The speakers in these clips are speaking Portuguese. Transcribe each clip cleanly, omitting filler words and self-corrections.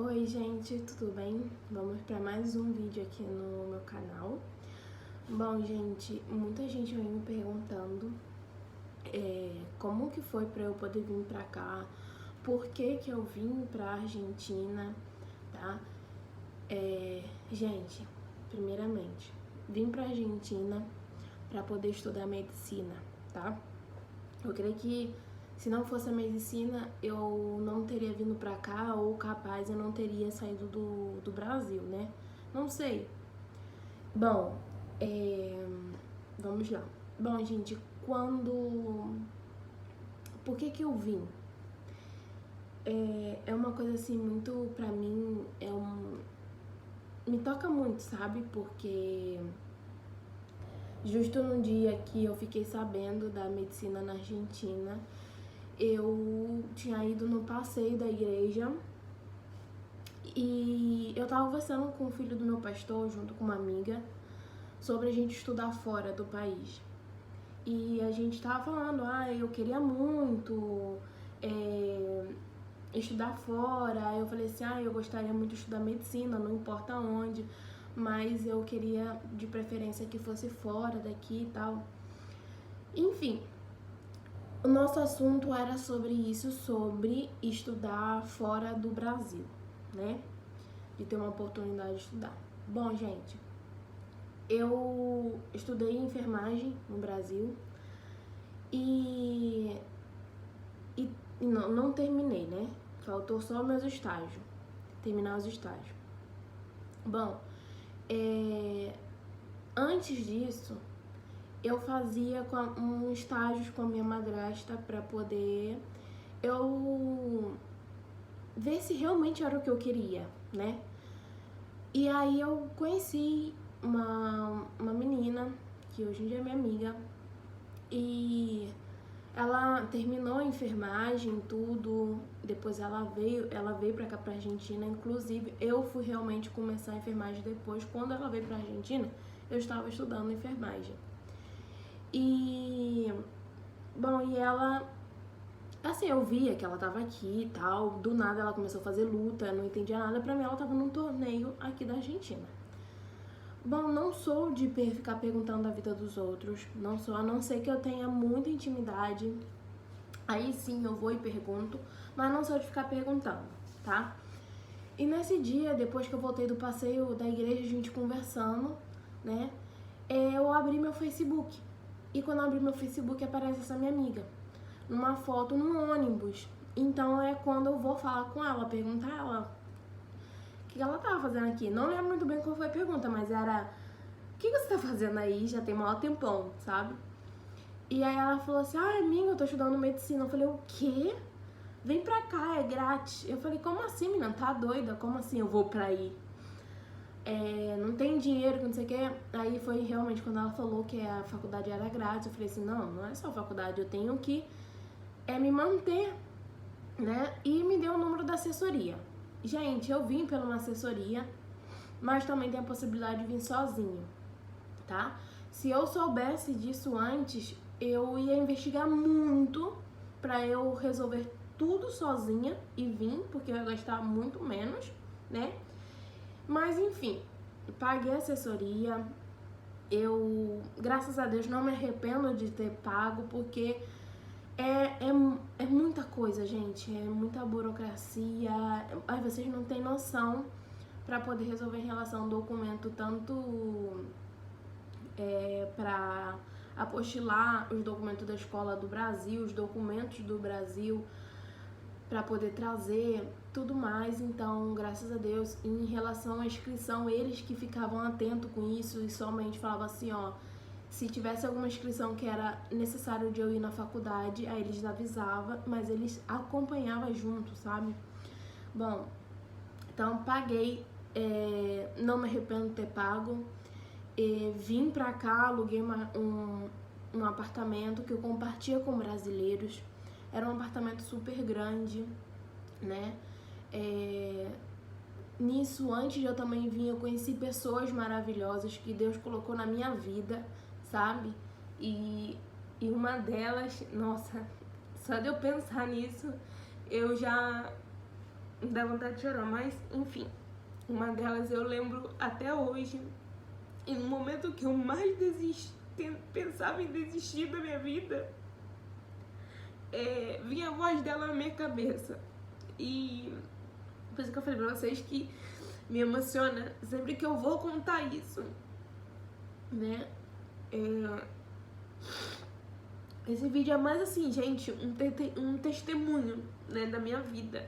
Oi gente, tudo bem? Vamos para mais um vídeo aqui no meu canal. Bom gente, muita gente vem me perguntando como que foi para eu poder vir para cá, por que eu vim para Argentina, tá? Gente, primeiramente, vim para Argentina para poder estudar medicina, tá? Eu creio que se não fosse a medicina, eu não teria vindo pra cá, ou capaz eu não teria saído do Brasil, né? Não sei. Bom, vamos lá. Bom, gente, por que eu vim? É uma coisa assim muito, pra mim, me toca muito, sabe? Porque justo no dia que eu fiquei sabendo da medicina na Argentina, eu tinha ido no passeio da igreja e eu tava conversando com o filho do meu pastor, junto com uma amiga, sobre a gente estudar fora do país. E a gente tava falando, eu queria muito estudar fora. Eu falei assim, eu gostaria muito de estudar medicina, não importa onde, mas eu queria de preferência que fosse fora daqui e tal. Enfim, o nosso assunto era sobre isso, sobre estudar fora do Brasil, né? De ter uma oportunidade de estudar. Bom, gente, eu estudei enfermagem no Brasil e não terminei, né? Faltou só meus estágios, terminar os estágios. Bom, antes disso, eu fazia estágios com a minha madrasta para poder eu ver se realmente era o que eu queria, né? E aí eu conheci uma menina que hoje em dia é minha amiga e ela terminou a enfermagem, tudo. Depois ela veio pra cá, pra Argentina. Inclusive, eu fui realmente começar a enfermagem depois. Quando ela veio pra Argentina, eu estava estudando enfermagem. E, bom, e ela, assim, eu via que ela tava aqui e tal. Do nada ela começou a fazer luta, eu não entendia nada. Pra mim, ela tava num torneio aqui da Argentina. Bom, não sou de ficar perguntando a vida dos outros. Não sou, a não ser que eu tenha muita intimidade. Aí sim eu vou e pergunto, mas não sou de ficar perguntando, tá? E nesse dia, depois que eu voltei do passeio da igreja, a gente conversando, né? Eu abri meu Facebook. E quando eu abri meu Facebook, aparece essa minha amiga, numa foto num ônibus. Então é quando eu vou falar com ela, perguntar a ela o que ela tava fazendo aqui. Não lembro muito bem qual foi a pergunta, mas era: o que você tá fazendo aí? Já tem maior tempão, sabe? E aí ela falou assim: amiga, eu tô estudando medicina. Eu falei: o quê? Vem pra cá, é grátis. Eu falei: como assim, menina? Tá doida? Como assim eu vou pra aí? Não tem dinheiro, não sei o quê. Aí foi realmente quando ela falou que a faculdade era grátis. Eu falei assim: não é só faculdade, eu tenho que me manter, né? E me deu o número da assessoria. Gente, eu vim pela uma assessoria, mas também tem a possibilidade de vir sozinho, tá? Se eu soubesse disso antes, eu ia investigar muito pra eu resolver tudo sozinha e vir, porque eu ia gastar muito menos, né? Mas enfim, paguei a assessoria. Eu, graças a Deus, não me arrependo de ter pago, porque é muita coisa, gente. É muita burocracia. Aí vocês não têm noção pra poder resolver em relação ao documento, tanto para apostilar os documentos da escola do Brasil, os documentos do Brasil, para poder trazer tudo mais. Então, graças a Deus, em relação à inscrição, eles que ficavam atentos com isso e somente falavam assim, se tivesse alguma inscrição que era necessário de eu ir na faculdade, aí eles avisavam, mas eles acompanhavam junto, sabe? Bom, então paguei, não me arrependo de ter pago. Vim pra cá, aluguei um apartamento que eu compartia com brasileiros. Era um apartamento super grande, né? Nisso, antes de eu também vir, eu conheci pessoas maravilhosas que Deus colocou na minha vida, sabe? E uma delas, nossa, só de eu pensar nisso, eu já dá vontade de chorar, mas enfim. Uma delas eu lembro até hoje. E no momento que eu mais pensava em desistir da minha vida, vinha a voz dela na minha cabeça. E por isso que eu falei pra vocês que me emociona sempre que eu vou contar isso, né? Esse vídeo é mais assim, gente, um testemunho, né, da minha vida.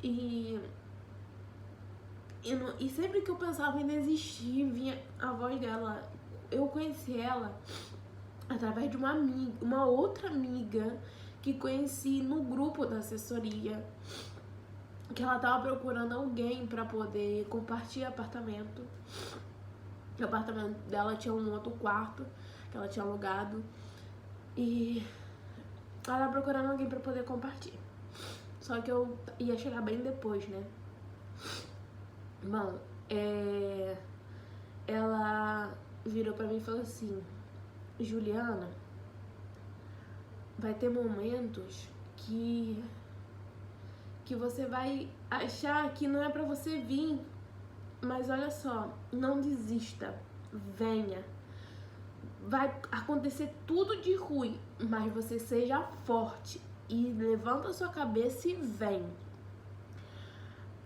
E sempre que eu pensava em desistir, vinha a voz dela. Eu conheci ela através de uma amiga, uma outra amiga que conheci no grupo da assessoria, que ela tava procurando alguém pra poder compartilhar apartamento. O apartamento dela tinha um outro quarto que ela tinha alugado e ela tava procurando alguém pra poder compartilhar. Só que eu ia chegar bem depois, né? Bom, ela virou pra mim e falou assim: Juliana, vai ter momentos que você vai achar que não é pra você vir, mas olha só, não desista, venha. Vai acontecer tudo de ruim, mas você seja forte e levanta a sua cabeça e vem.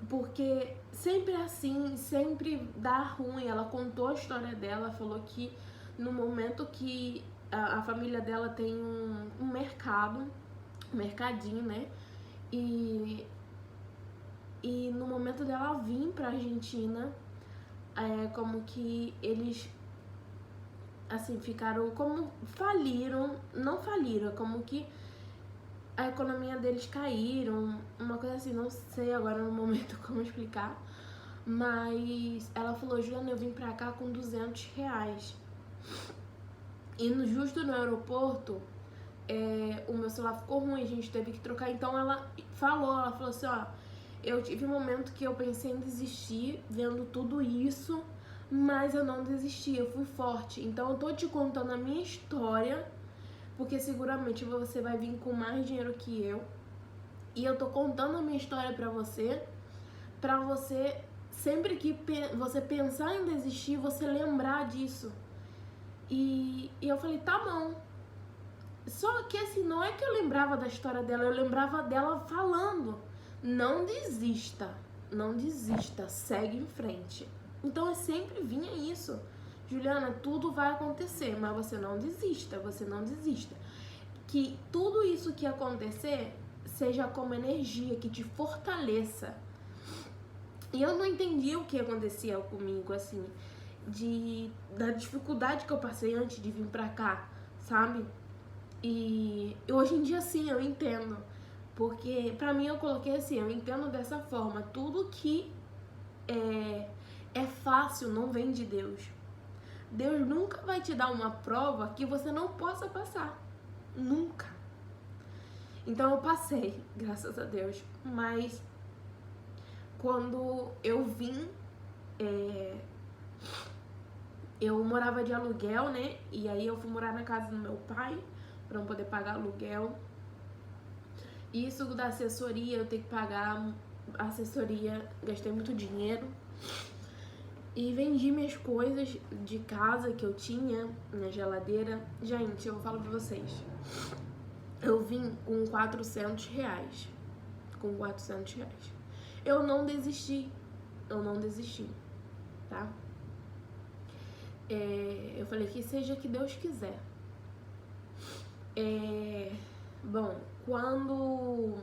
Porque sempre é assim, sempre dá ruim. Ela contou a história dela, falou que no momento que a família dela tem um mercadinho, né? E no momento dela vir pra Argentina, como que eles, assim, ficaram, como faliram, não faliram, como que a economia deles caíram, uma coisa assim, não sei agora no momento como explicar, mas ela falou: Juliana, eu vim pra cá com R$200. E justo no aeroporto, o meu celular ficou ruim, a gente teve que trocar. Então ela falou assim: ó, eu tive um momento que eu pensei em desistir, vendo tudo isso, mas eu não desisti, eu fui forte. Então eu tô te contando a minha história, porque seguramente você vai vir com mais dinheiro que eu. E eu tô contando a minha história pra você sempre que você pensar em desistir, você lembrar disso. E eu falei: tá bom. Só que assim, não é que eu lembrava da história dela, eu lembrava dela falando: não desista, não desista, segue em frente. Então eu sempre vinha isso: Juliana, tudo vai acontecer, mas você não desista, você não desista. Que tudo isso que acontecer seja como energia, que te fortaleça. E eu não entendi o que acontecia comigo, assim, da dificuldade que eu passei antes de vir pra cá, sabe? E hoje em dia, sim, eu entendo. Porque pra mim eu coloquei assim, eu entendo dessa forma: tudo que é fácil não vem de Deus. Deus nunca vai te dar uma prova que você não possa passar. Nunca. Então eu passei, graças a Deus. Mas quando eu vim, eu morava de aluguel, né? E aí eu fui morar na casa do meu pai pra não poder pagar aluguel. Isso da assessoria, eu tenho que pagar a assessoria, gastei muito dinheiro. E vendi minhas coisas de casa que eu tinha na geladeira. Gente, eu falo pra vocês, eu vim com R$400. Com R$400. Eu não desisti, tá? Eu falei: que seja que Deus quiser. Bom, quando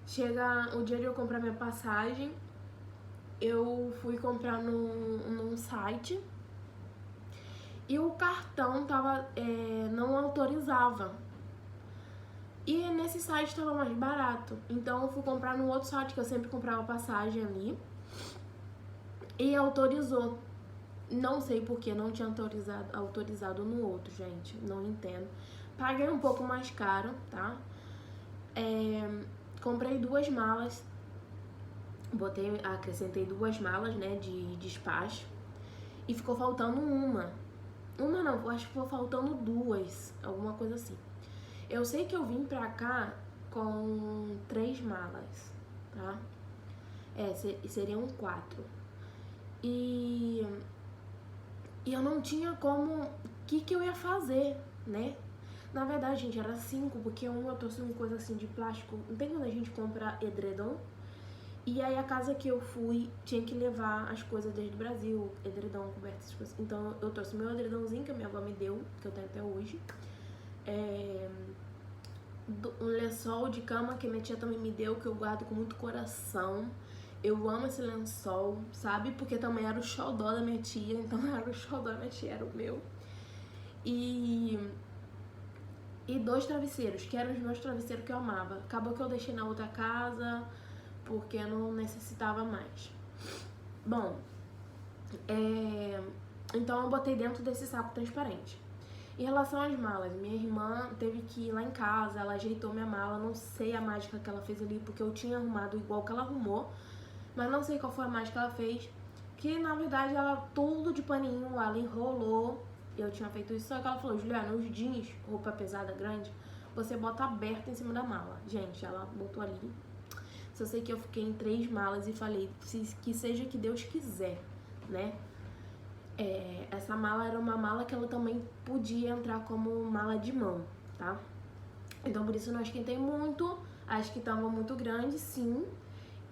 chega o dia de eu comprar minha passagem, eu fui comprar num site e o cartão não autorizava. E nesse site estava mais barato, então eu fui comprar no outro site que eu sempre comprava passagem ali e autorizou. Não sei por que não tinha autorizado no outro, gente, não entendo. Paguei um pouco mais caro, tá? Comprei 2 malas, acrescentei 2 malas, né, de despacho, e ficou faltando uma não, acho que ficou faltando 2, alguma coisa assim. Eu sei que eu vim pra cá com 3 malas, tá? Seriam 4. E eu não tinha como... O que eu ia fazer, né? Na verdade, gente, era 5, porque eu trouxe uma coisa assim de plástico. Não tem quando a gente compra edredom? E aí a casa que eu fui tinha que levar as coisas desde o Brasil, edredom, coberta, essas coisas. Então eu trouxe meu edredomzinho que a minha avó me deu, que eu tenho até hoje. Um lençol de cama que minha tia também me deu, que eu guardo com muito coração. Eu amo esse lençol, sabe? Porque também era o xodó da minha tia, então era o xodó da minha tia, era o meu. E 2 travesseiros, que eram os meus travesseiros que eu amava. Acabou que eu deixei na outra casa, porque eu não necessitava mais. Bom, então eu botei dentro desse saco transparente. Em relação às malas, minha irmã teve que ir lá em casa, ela ajeitou minha mala, não sei a mágica que ela fez ali, porque eu tinha arrumado igual que ela arrumou, mas não sei qual foi a mágica que ela fez, que na verdade ela, tudo de paninho, ela enrolou, eu tinha feito isso, só que ela falou, Juliana, os jeans, roupa pesada, grande, você bota aberto em cima da mala. Gente, ela botou ali. Só sei que eu fiquei em 3 malas e falei, que seja que Deus quiser, né? Essa mala era uma mala que ela também podia entrar como mala de mão, tá? Então por isso eu não esquentei muito, acho que tava muito grande, sim.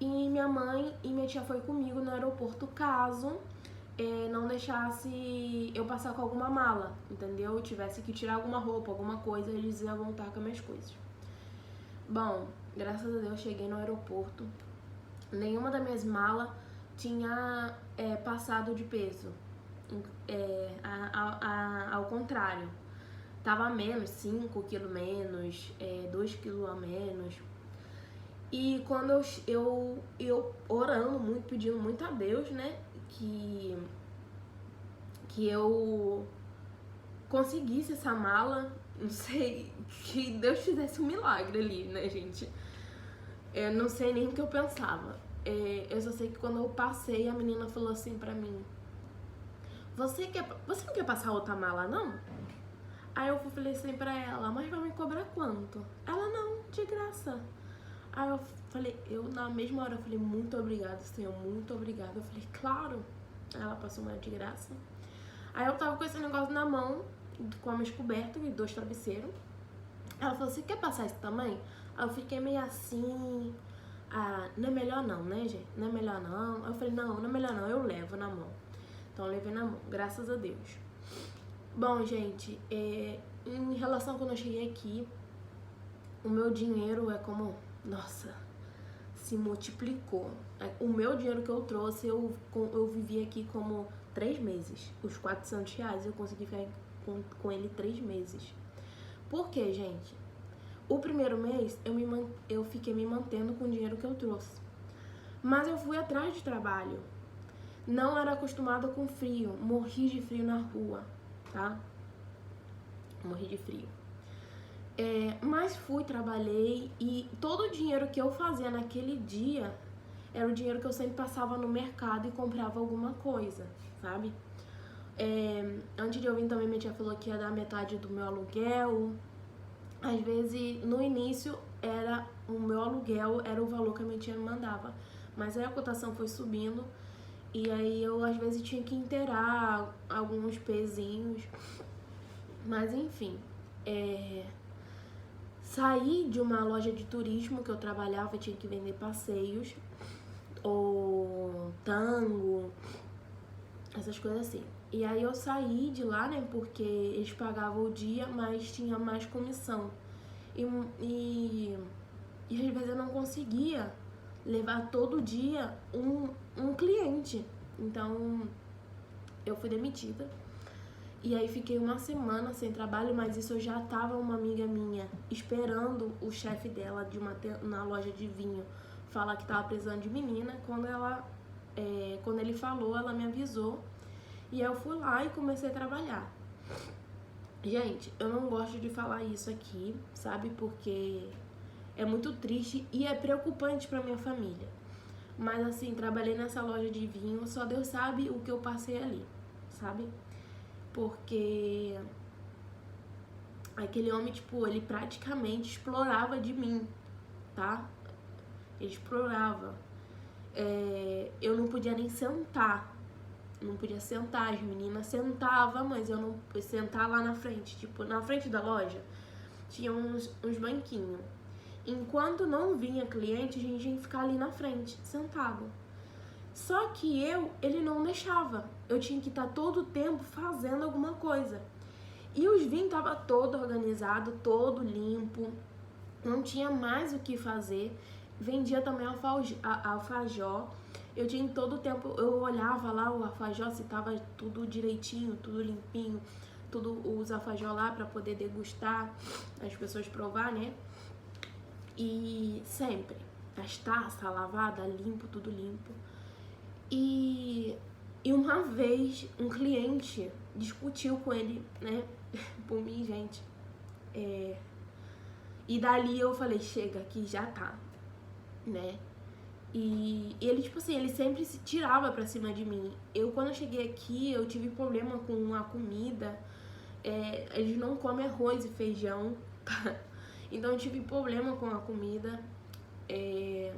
E minha mãe e minha tia foi comigo no aeroporto caso não deixasse eu passar com alguma mala, entendeu? Eu tivesse que tirar alguma roupa, alguma coisa, eles iam voltar com as minhas coisas. Bom, graças a Deus cheguei no aeroporto, nenhuma das minhas malas tinha passado de peso. Ao contrário, tava menos, 5 quilos menos, 2 quilos a menos. E quando eu orando muito, pedindo muito a Deus, né, que eu conseguisse essa mala, não sei, que Deus fizesse um milagre ali, né, gente? Eu não sei nem o que eu pensava. Eu só sei que quando eu passei, a menina falou assim pra mim, você não quer passar outra mala, não? Aí eu falei assim pra ela, mas vai me cobrar quanto? Ela, não, de graça. Aí eu falei, na mesma hora eu falei, muito obrigada, Senhor, muito obrigada. Eu falei, claro. Aí ela passou uma de graça. Aí eu tava com esse negócio na mão, com as minhas cobertas e 2 travesseiros. Ela falou, você quer passar isso também? Aí eu fiquei meio assim, não é melhor não, né, gente? Não é melhor não. Aí eu falei, não é melhor não, eu levo na mão. Então eu levei na mão, graças a Deus. Bom, gente, em relação a quando eu cheguei aqui, o meu dinheiro é como, nossa, se multiplicou. O meu dinheiro que eu trouxe, eu vivi aqui como 3 meses. Os R$ 400 eu consegui ficar com ele 3 meses. Por quê, gente? O primeiro mês eu fiquei me mantendo com o dinheiro que eu trouxe. Mas eu fui atrás de trabalho. Não era acostumada com frio, morri de frio na rua, tá? Morri de frio. Mas fui, trabalhei e todo o dinheiro que eu fazia naquele dia era o dinheiro que eu sempre passava no mercado e comprava alguma coisa, sabe? Antes de eu vir também, minha tia falou que ia dar metade do meu aluguel. Às vezes, no início, o meu aluguel era o valor que a minha tia me mandava. Mas aí a cotação foi subindo e aí eu às vezes tinha que inteirar alguns pezinhos. Mas enfim, saí de uma loja de turismo que eu trabalhava, tinha que vender passeios, ou tango, essas coisas assim. E aí eu saí de lá, né, porque eles pagavam o dia, mas tinha mais comissão. E às vezes eu não conseguia levar todo dia um cliente. Então eu fui demitida. E aí fiquei uma semana sem trabalho, mas isso eu já tava uma amiga minha esperando o chefe dela na loja de vinho falar que tava precisando de menina. Quando ele falou, ela me avisou. E aí eu fui lá e comecei a trabalhar. Gente, eu não gosto de falar isso aqui, sabe? Porque é muito triste e é preocupante pra minha família. Mas assim, trabalhei nessa loja de vinho, só Deus sabe o que eu passei ali, sabe? Porque aquele homem, tipo, ele praticamente explorava de mim, tá? Ele explorava. Eu não podia nem sentar. Não podia sentar, as meninas sentavam, mas eu não podia sentar lá na frente. Tipo, na frente da loja, tinha uns banquinhos. Enquanto não vinha cliente, a gente ia ficar ali na frente, sentado. Só que ele não deixava. Eu tinha que estar todo o tempo fazendo alguma coisa. E os vinhos estavam todo organizado, todo limpo. Não tinha mais o que fazer. Vendia também alfajor. Eu tinha todo o tempo, eu olhava lá o alfajor se tava tudo direitinho, tudo limpinho, tudo os alfajor lá para poder degustar, as pessoas provar, né? E sempre, as taças lavadas, limpo, tudo limpo. E uma vez um cliente discutiu com ele, né? Por mim, gente. E dali eu falei, chega, aqui já tá, né? E ele, tipo assim, ele sempre se tirava pra cima de mim. Quando eu cheguei aqui, eu tive problema com a comida. Eles não comem arroz e feijão, tá? Então eu tive problema com a comida. E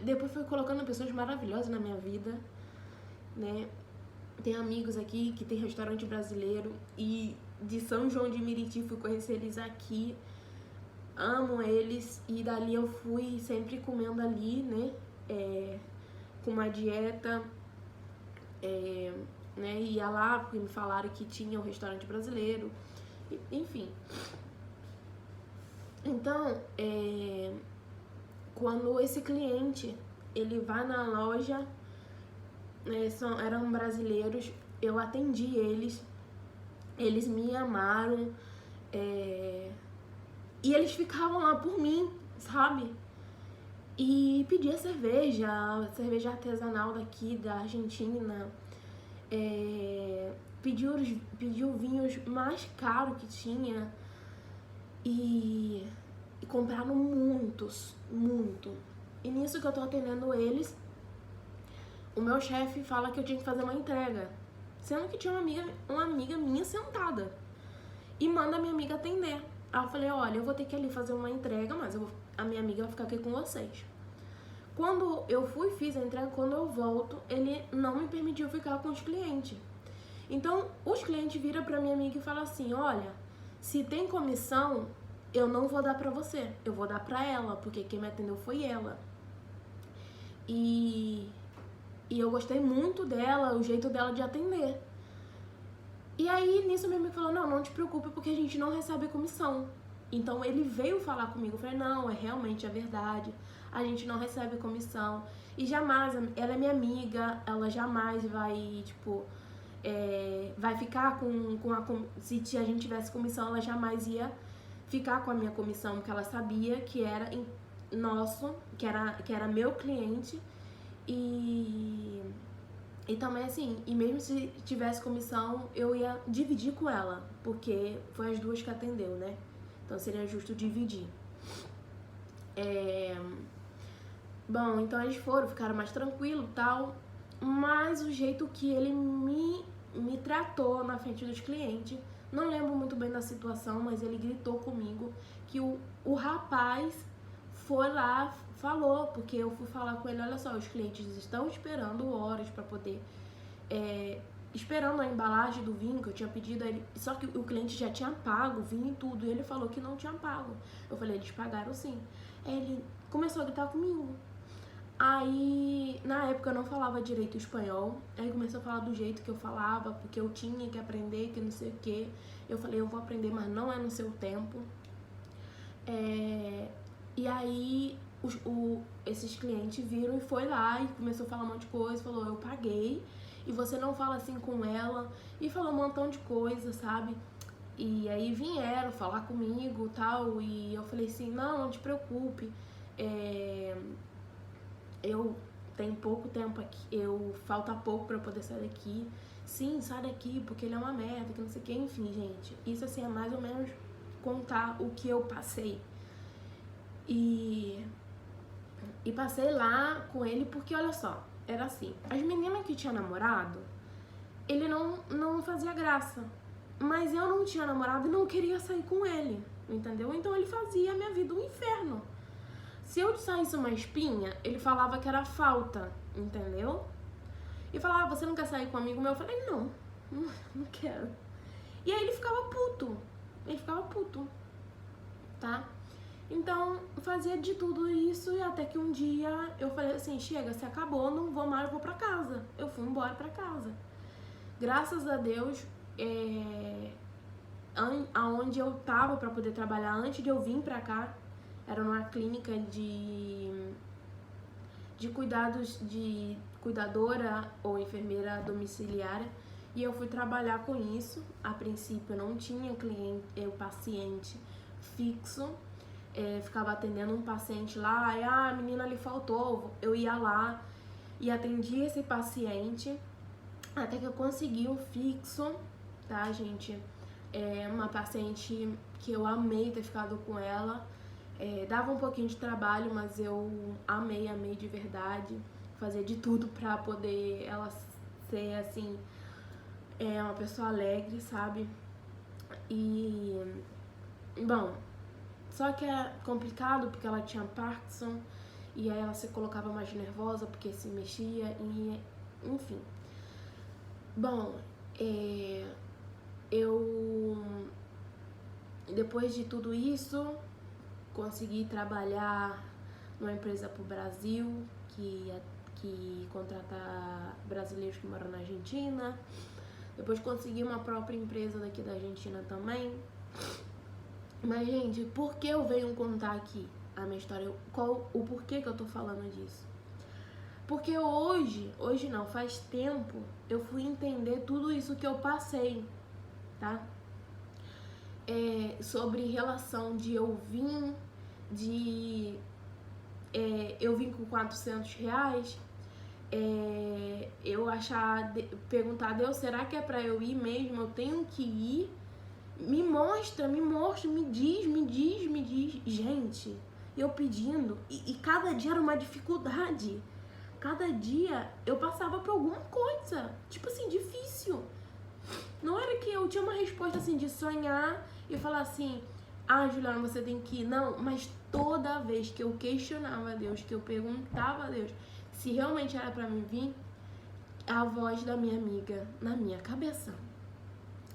depois foi colocando pessoas maravilhosas na minha vida, né? Tem amigos aqui que tem restaurante brasileiro. E de São João de Meriti fui conhecer eles aqui. Amo eles, e dali eu fui sempre comendo ali, né, com uma dieta, né, ia lá porque me falaram que tinha um restaurante brasileiro, enfim. Então, quando esse cliente, ele vai na loja, eram brasileiros, eu atendi eles me amaram, e eles ficavam lá por mim, sabe? E pedia cerveja artesanal daqui, da Argentina. Pediu vinhos mais caros que tinha. E compraram muitos, muito. E nisso que eu tô atendendo eles, o meu chefe fala que eu tinha que fazer uma entrega. Sendo que tinha uma amiga minha sentada. E manda a minha amiga atender. Aí eu falei, olha, eu vou ter que ir ali fazer uma entrega, mas a minha amiga vai ficar aqui com vocês. Quando eu fiz a entrega, quando eu volto, ele não me permitiu ficar com os clientes. Então, os clientes viram pra minha amiga e falam assim, olha, se tem comissão, eu não vou dar pra você, eu vou dar pra ela, porque quem me atendeu foi ela. E eu gostei muito dela, o jeito dela de atender. E aí, nisso, meu amigo falou, não te preocupe, porque a gente não recebe comissão. Então, ele veio falar comigo. Eu falei, não, realmente é verdade. A gente não recebe comissão. E jamais, ela é minha amiga, ela jamais vai, tipo, vai ficar se a gente tivesse comissão, ela jamais ia ficar com a minha comissão, porque ela sabia que era nosso, que era meu cliente. E também, assim, e mesmo se tivesse comissão, eu ia dividir com ela, porque foi as duas que atendeu, né? Então seria justo dividir. Bom, então eles ficaram mais tranquilos e tal, mas o jeito que ele me tratou na frente dos clientes, não lembro muito bem da situação, mas ele gritou comigo que o rapaz foi lá, falou, porque eu fui falar com ele, olha só, os clientes estão esperando horas para poder, esperando a embalagem do vinho que eu tinha pedido a ele, só que o cliente já tinha pago o vinho e tudo, e ele falou que não tinha pago. Eu falei, eles pagaram sim. Aí ele começou a gritar comigo. Aí, na época eu não falava direito espanhol, aí começou a falar do jeito que eu falava, porque eu tinha que aprender, que não sei o que. Eu falei, eu vou aprender, mas não é no seu tempo. E aí esses clientes viram e foi lá e começou a falar um monte de coisa, falou, eu paguei e você não fala assim com ela, e falou um montão de coisa, sabe? E aí vieram falar comigo e tal, e eu falei assim, não te preocupe, eu tenho pouco tempo aqui, falta pouco pra eu poder sair daqui. Sim, sai daqui, porque ele é uma merda, que não sei o que, enfim, gente. Isso assim é mais ou menos contar o que eu passei. E passei lá com ele porque, olha só, era assim, as meninas que tinham namorado, ele não fazia graça. Mas eu não tinha namorado e não queria sair com ele, entendeu? Então ele fazia a minha vida um inferno. Se eu saísse uma espinha, ele falava que era falta, entendeu? E falava, você não quer sair com um amigo meu? Eu falei, não quero. E aí ele ficava puto, tá? Então, fazia de tudo isso e até que um dia eu falei assim, chega, se acabou, não vou mais, vou pra casa. Eu fui embora pra casa. Graças a Deus, aonde eu tava pra poder trabalhar antes de eu vir pra cá, era numa clínica de cuidados, de cuidadora ou enfermeira domiciliária, e eu fui trabalhar com isso. A princípio eu não tinha paciente fixo, ficava atendendo um paciente lá, e a menina lhe faltou, eu ia lá e atendia esse paciente até que eu consegui um fixo, tá, gente? Uma paciente que eu amei ter ficado com ela. Dava um pouquinho de trabalho, mas eu amei de verdade. Fazer de tudo pra poder ela ser, assim, uma pessoa alegre, sabe? E, bom, só que é complicado porque ela tinha Parkinson e aí ela se colocava mais nervosa porque se mexia e, enfim. Bom, depois de tudo isso, consegui trabalhar numa empresa pro Brasil, que contrata brasileiros que moram na Argentina. Depois consegui uma própria empresa daqui da Argentina também. Mas, gente, por que eu venho contar aqui a minha história? O porquê que eu tô falando disso? Porque hoje não, faz tempo, eu fui entender tudo isso que eu passei, tá? Sobre relação de eu vim com R$400, eu perguntar a Deus, será que é pra eu ir mesmo? Eu tenho que ir? Me mostra, me diz. Gente, eu pedindo, e cada dia era uma dificuldade. Cada dia eu passava por alguma coisa, tipo assim, difícil. Não era que eu tinha uma resposta assim de sonhar e falar assim, Juliana, você tem que ir. Não, mas toda vez que eu questionava a Deus, que eu perguntava a Deus se realmente era pra mim vir, a voz da minha amiga na minha cabeça.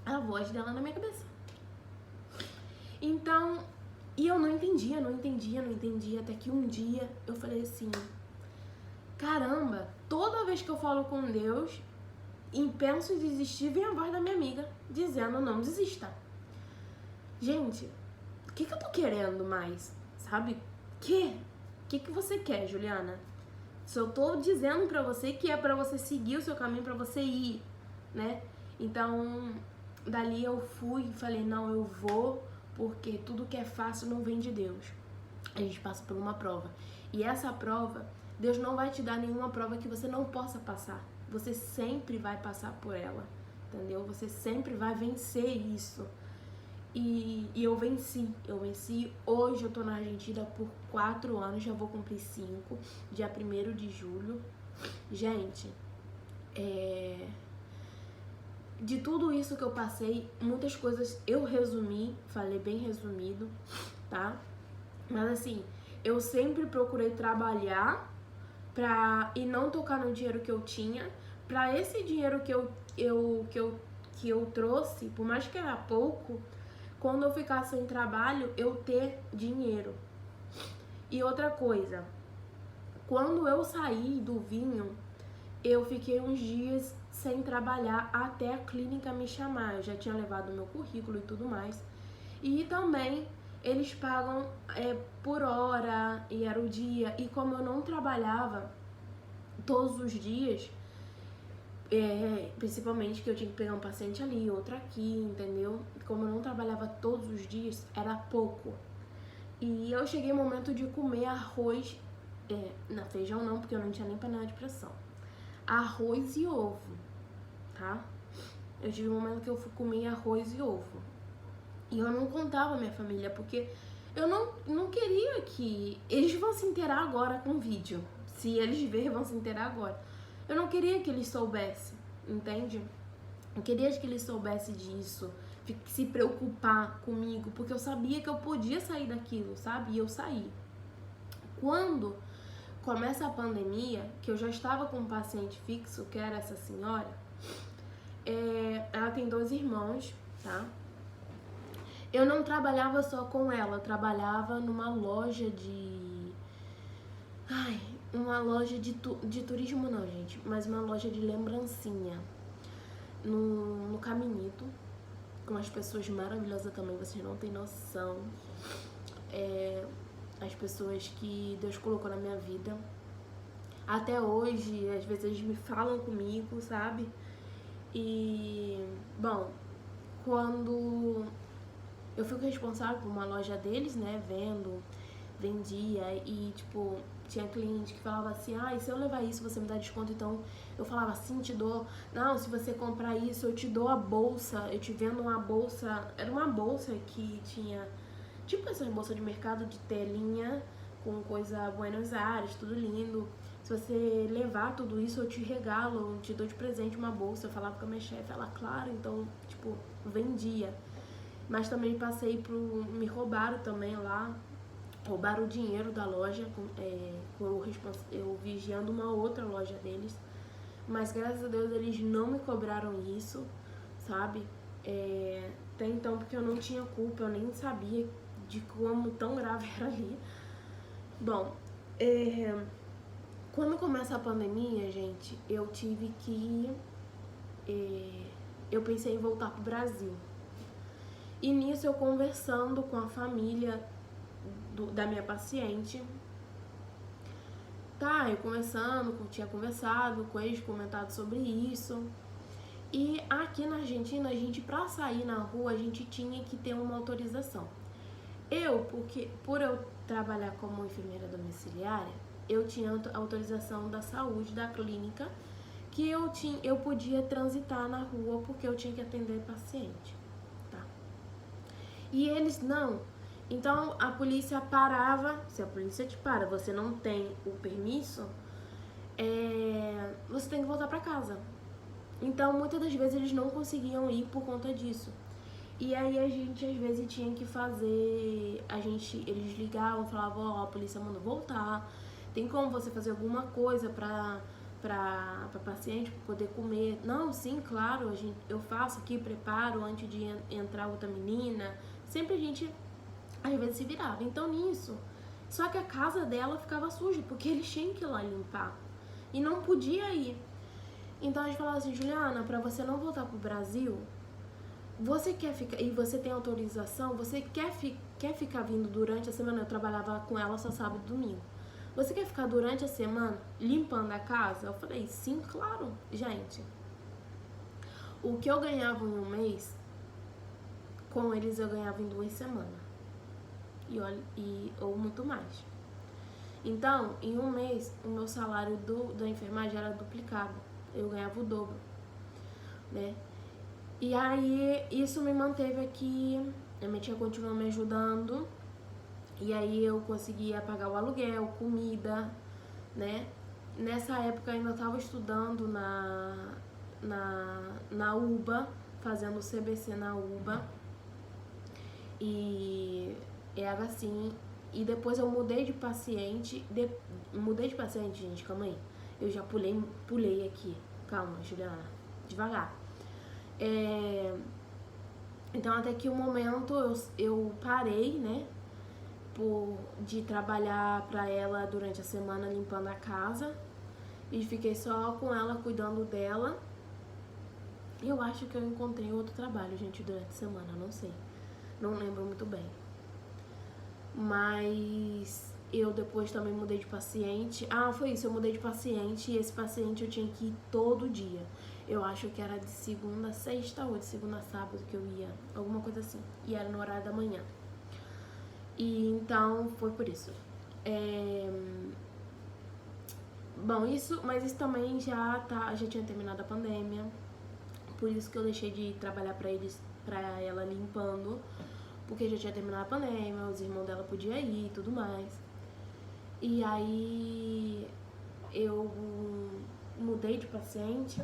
A voz dela na minha cabeça. Então, e eu não entendia, até que um dia eu falei assim, caramba, toda vez que eu falo com Deus e penso em desistir, vem a voz da minha amiga dizendo, não desista. Gente, o que eu tô querendo mais, sabe? O que você quer, Juliana? Se eu tô dizendo pra você que é pra você seguir o seu caminho, pra você ir, né? Então, dali eu fui e falei, não, eu vou, porque tudo que é fácil não vem de Deus. A gente passa por uma prova. E essa prova, Deus não vai te dar nenhuma prova que você não possa passar. Você sempre vai passar por ela, entendeu? Você sempre vai vencer isso. E eu venci. Hoje eu tô na Argentina por 4 anos, já vou cumprir 5, dia 1º de julho. Gente, de tudo isso que eu passei, muitas coisas eu resumi, falei bem resumido, tá? Mas assim, eu sempre procurei trabalhar e não tocar no dinheiro que eu tinha, pra esse dinheiro que eu trouxe, por mais que era pouco, quando eu ficar sem trabalho, eu ter dinheiro. E outra coisa, quando eu saí do vinho, eu fiquei uns dias sem trabalhar até a clínica me chamar. Eu já tinha levado meu currículo e tudo mais. E também eles pagam por hora, e era o dia. E como eu não trabalhava todos os dias, principalmente que eu tinha que pegar um paciente ali, outro aqui, entendeu? Como eu não trabalhava todos os dias, era pouco. E eu cheguei no momento de comer arroz, feijão não, porque eu não tinha nem panela de pressão. Arroz e ovo, tá? Eu tive um momento que eu comi arroz e ovo. E eu não contava a minha família, porque eu não queria que... Eles vão se inteirar agora com o vídeo. Se eles verem, vão se inteirar agora. Eu não queria que eles soubessem, entende? Eu queria que eles soubessem disso, se preocupar comigo, porque eu sabia que eu podia sair daquilo, sabe? E eu saí. Quando começa a pandemia, que eu já estava com um paciente fixo, que era essa senhora, ela tem 2 irmãos, tá? Eu não trabalhava só com ela, eu trabalhava numa loja de... uma loja de turismo não, gente, mas uma loja de lembrancinha no Caminito, com as pessoas maravilhosas também, vocês não têm noção. As pessoas que Deus colocou na minha vida. Até hoje, às vezes eles me falam comigo, sabe? E, bom, quando eu fico responsável por uma loja deles, né, vendia e, tipo, tinha cliente que falava assim, se eu levar isso você me dá desconto, então eu falava assim, te dou, não, se você comprar isso eu te dou a bolsa, eu te vendo uma bolsa, era uma bolsa que tinha, tipo essas bolsas de mercado de telinha, com coisa Buenos Aires, tudo lindo, se você levar tudo isso eu te regalo, eu te dou de presente uma bolsa, eu falava com a minha chefe, ela, claro, então, tipo, vendia. Mas também passei por, me roubaram também lá, roubaram o dinheiro da loja, eu vigiando uma outra loja deles, mas graças a Deus eles não me cobraram isso, sabe? Até então, porque eu não tinha culpa, eu nem sabia de como tão grave era ali. Bom, quando começa a pandemia, gente, eu tive que... eu pensei em voltar pro Brasil. E nisso eu conversando com a família da minha paciente, eu tinha conversado com eles, comentado sobre isso. E aqui na Argentina, a gente, pra sair na rua, a gente tinha que ter uma autorização. Por eu trabalhar como enfermeira domiciliária, eu tinha autorização da saúde, da clínica, que eu podia transitar na rua porque eu tinha que atender paciente, tá? E eles não. Então a polícia parava, se a polícia te para, você não tem o permisso, você tem que voltar pra casa. Então muitas das vezes eles não conseguiam ir por conta disso. E aí a gente às vezes tinha que fazer, eles ligavam, falavam, a polícia mandou voltar, tem como você fazer alguma coisa pra paciente poder comer? Não, sim, claro, eu faço aqui, preparo antes de entrar outra menina. Sempre a gente às vezes se virava. Então nisso, só que a casa dela ficava suja, porque eles tinham que ir lá limpar e não podia ir. Então a gente falava assim, Juliana, pra você não voltar pro Brasil, você quer ficar, e você tem autorização, você quer ficar vindo durante a semana? Eu trabalhava com ela só sábado e domingo. Você quer ficar durante a semana limpando a casa? Eu falei, sim, claro. Gente, o que eu ganhava em um mês, com eles eu ganhava em 2 semanas. Ou muito mais. Então, em um mês, o meu salário da enfermagem era duplicado. Eu ganhava o dobro, né? E aí, isso me manteve aqui. A minha tia continuou me ajudando. E aí, eu conseguia pagar o aluguel, comida, né? Nessa época, eu ainda estava estudando na UBA, fazendo o CBC na UBA. E era assim. E depois eu mudei de paciente. Mudei de paciente, gente, calma aí. Eu já pulei aqui. Calma, Juliana. Devagar. Então até que um momento eu parei, né? De trabalhar pra ela durante a semana limpando a casa. E fiquei só com ela, cuidando dela. Eu acho que eu encontrei outro trabalho, gente, durante a semana, não sei. Não lembro muito bem. Mas eu depois também mudei de paciente. Foi isso, eu mudei de paciente e esse paciente eu tinha que ir todo dia. Eu acho que era de segunda a sexta ou de segunda a sábado que eu ia, alguma coisa assim. E era no horário da manhã. E então foi por isso. Bom, mas isso também já tinha terminado a pandemia. Por isso que eu deixei de trabalhar pra ela limpando. Porque já tinha terminado a pandemia, os irmãos dela podiam ir e tudo mais. E aí eu mudei de paciente.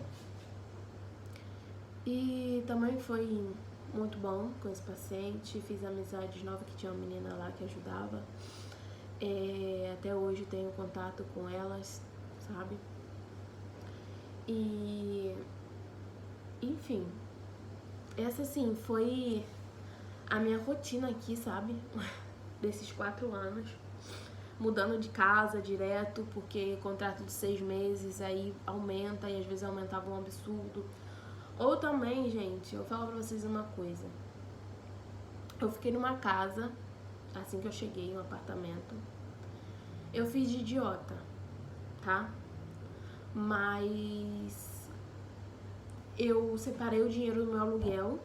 E também foi muito bom com esse paciente. Fiz amizades novas, que tinha uma menina lá que ajudava. Até hoje tenho contato com elas, sabe? E, enfim, essa assim foi a minha rotina aqui, sabe? Desses 4 anos. Mudando de casa direto, porque contrato de 6 meses aí aumenta e às vezes aumentava um absurdo. Ou também, gente, eu falo pra vocês uma coisa. Eu fiquei numa casa, assim que eu cheguei, um apartamento. Eu fiz de idiota, tá? Mas eu separei o dinheiro do meu aluguel.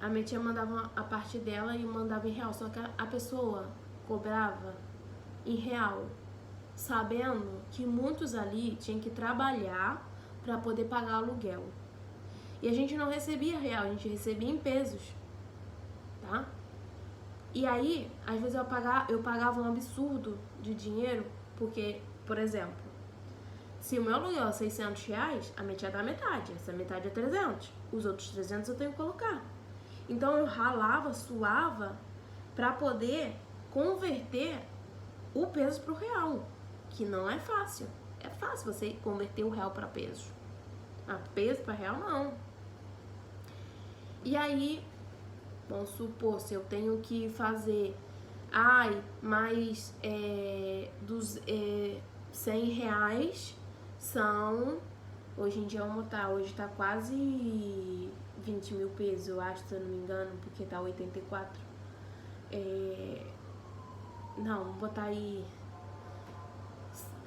A minha tia mandava a parte dela e mandava em real. Só que a pessoa cobrava em real, sabendo que muitos ali tinham que trabalhar para poder pagar aluguel. E a gente não recebia real, a gente recebia em pesos, tá? E aí, às vezes eu pagava um absurdo de dinheiro, porque, por exemplo, se o meu aluguel é 600 reais, a minha tia dá metade, essa metade é 300, os outros 300 eu tenho que colocar. Então eu ralava, suava pra poder converter o peso pro real, que não é fácil. É fácil você converter o real pra peso. Peso pra real não. E aí, vamos supor, se eu tenho que fazer mais 100 reais são, hoje em dia hoje tá quase 20 mil pesos, eu acho, se eu não me engano, porque tá 84. Não, vou botar aí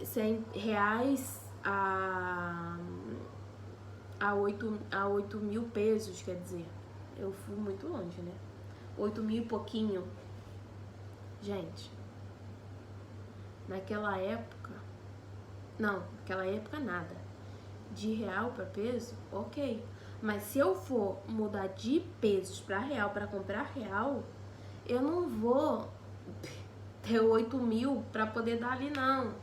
100 reais a 8 mil pesos, quer dizer, eu fui muito longe, né? 8 mil e pouquinho. Gente, naquela época nada. De real pra peso, ok. Mas se eu for mudar de pesos pra real, pra comprar real, eu não vou ter 8 mil pra poder dar ali, não.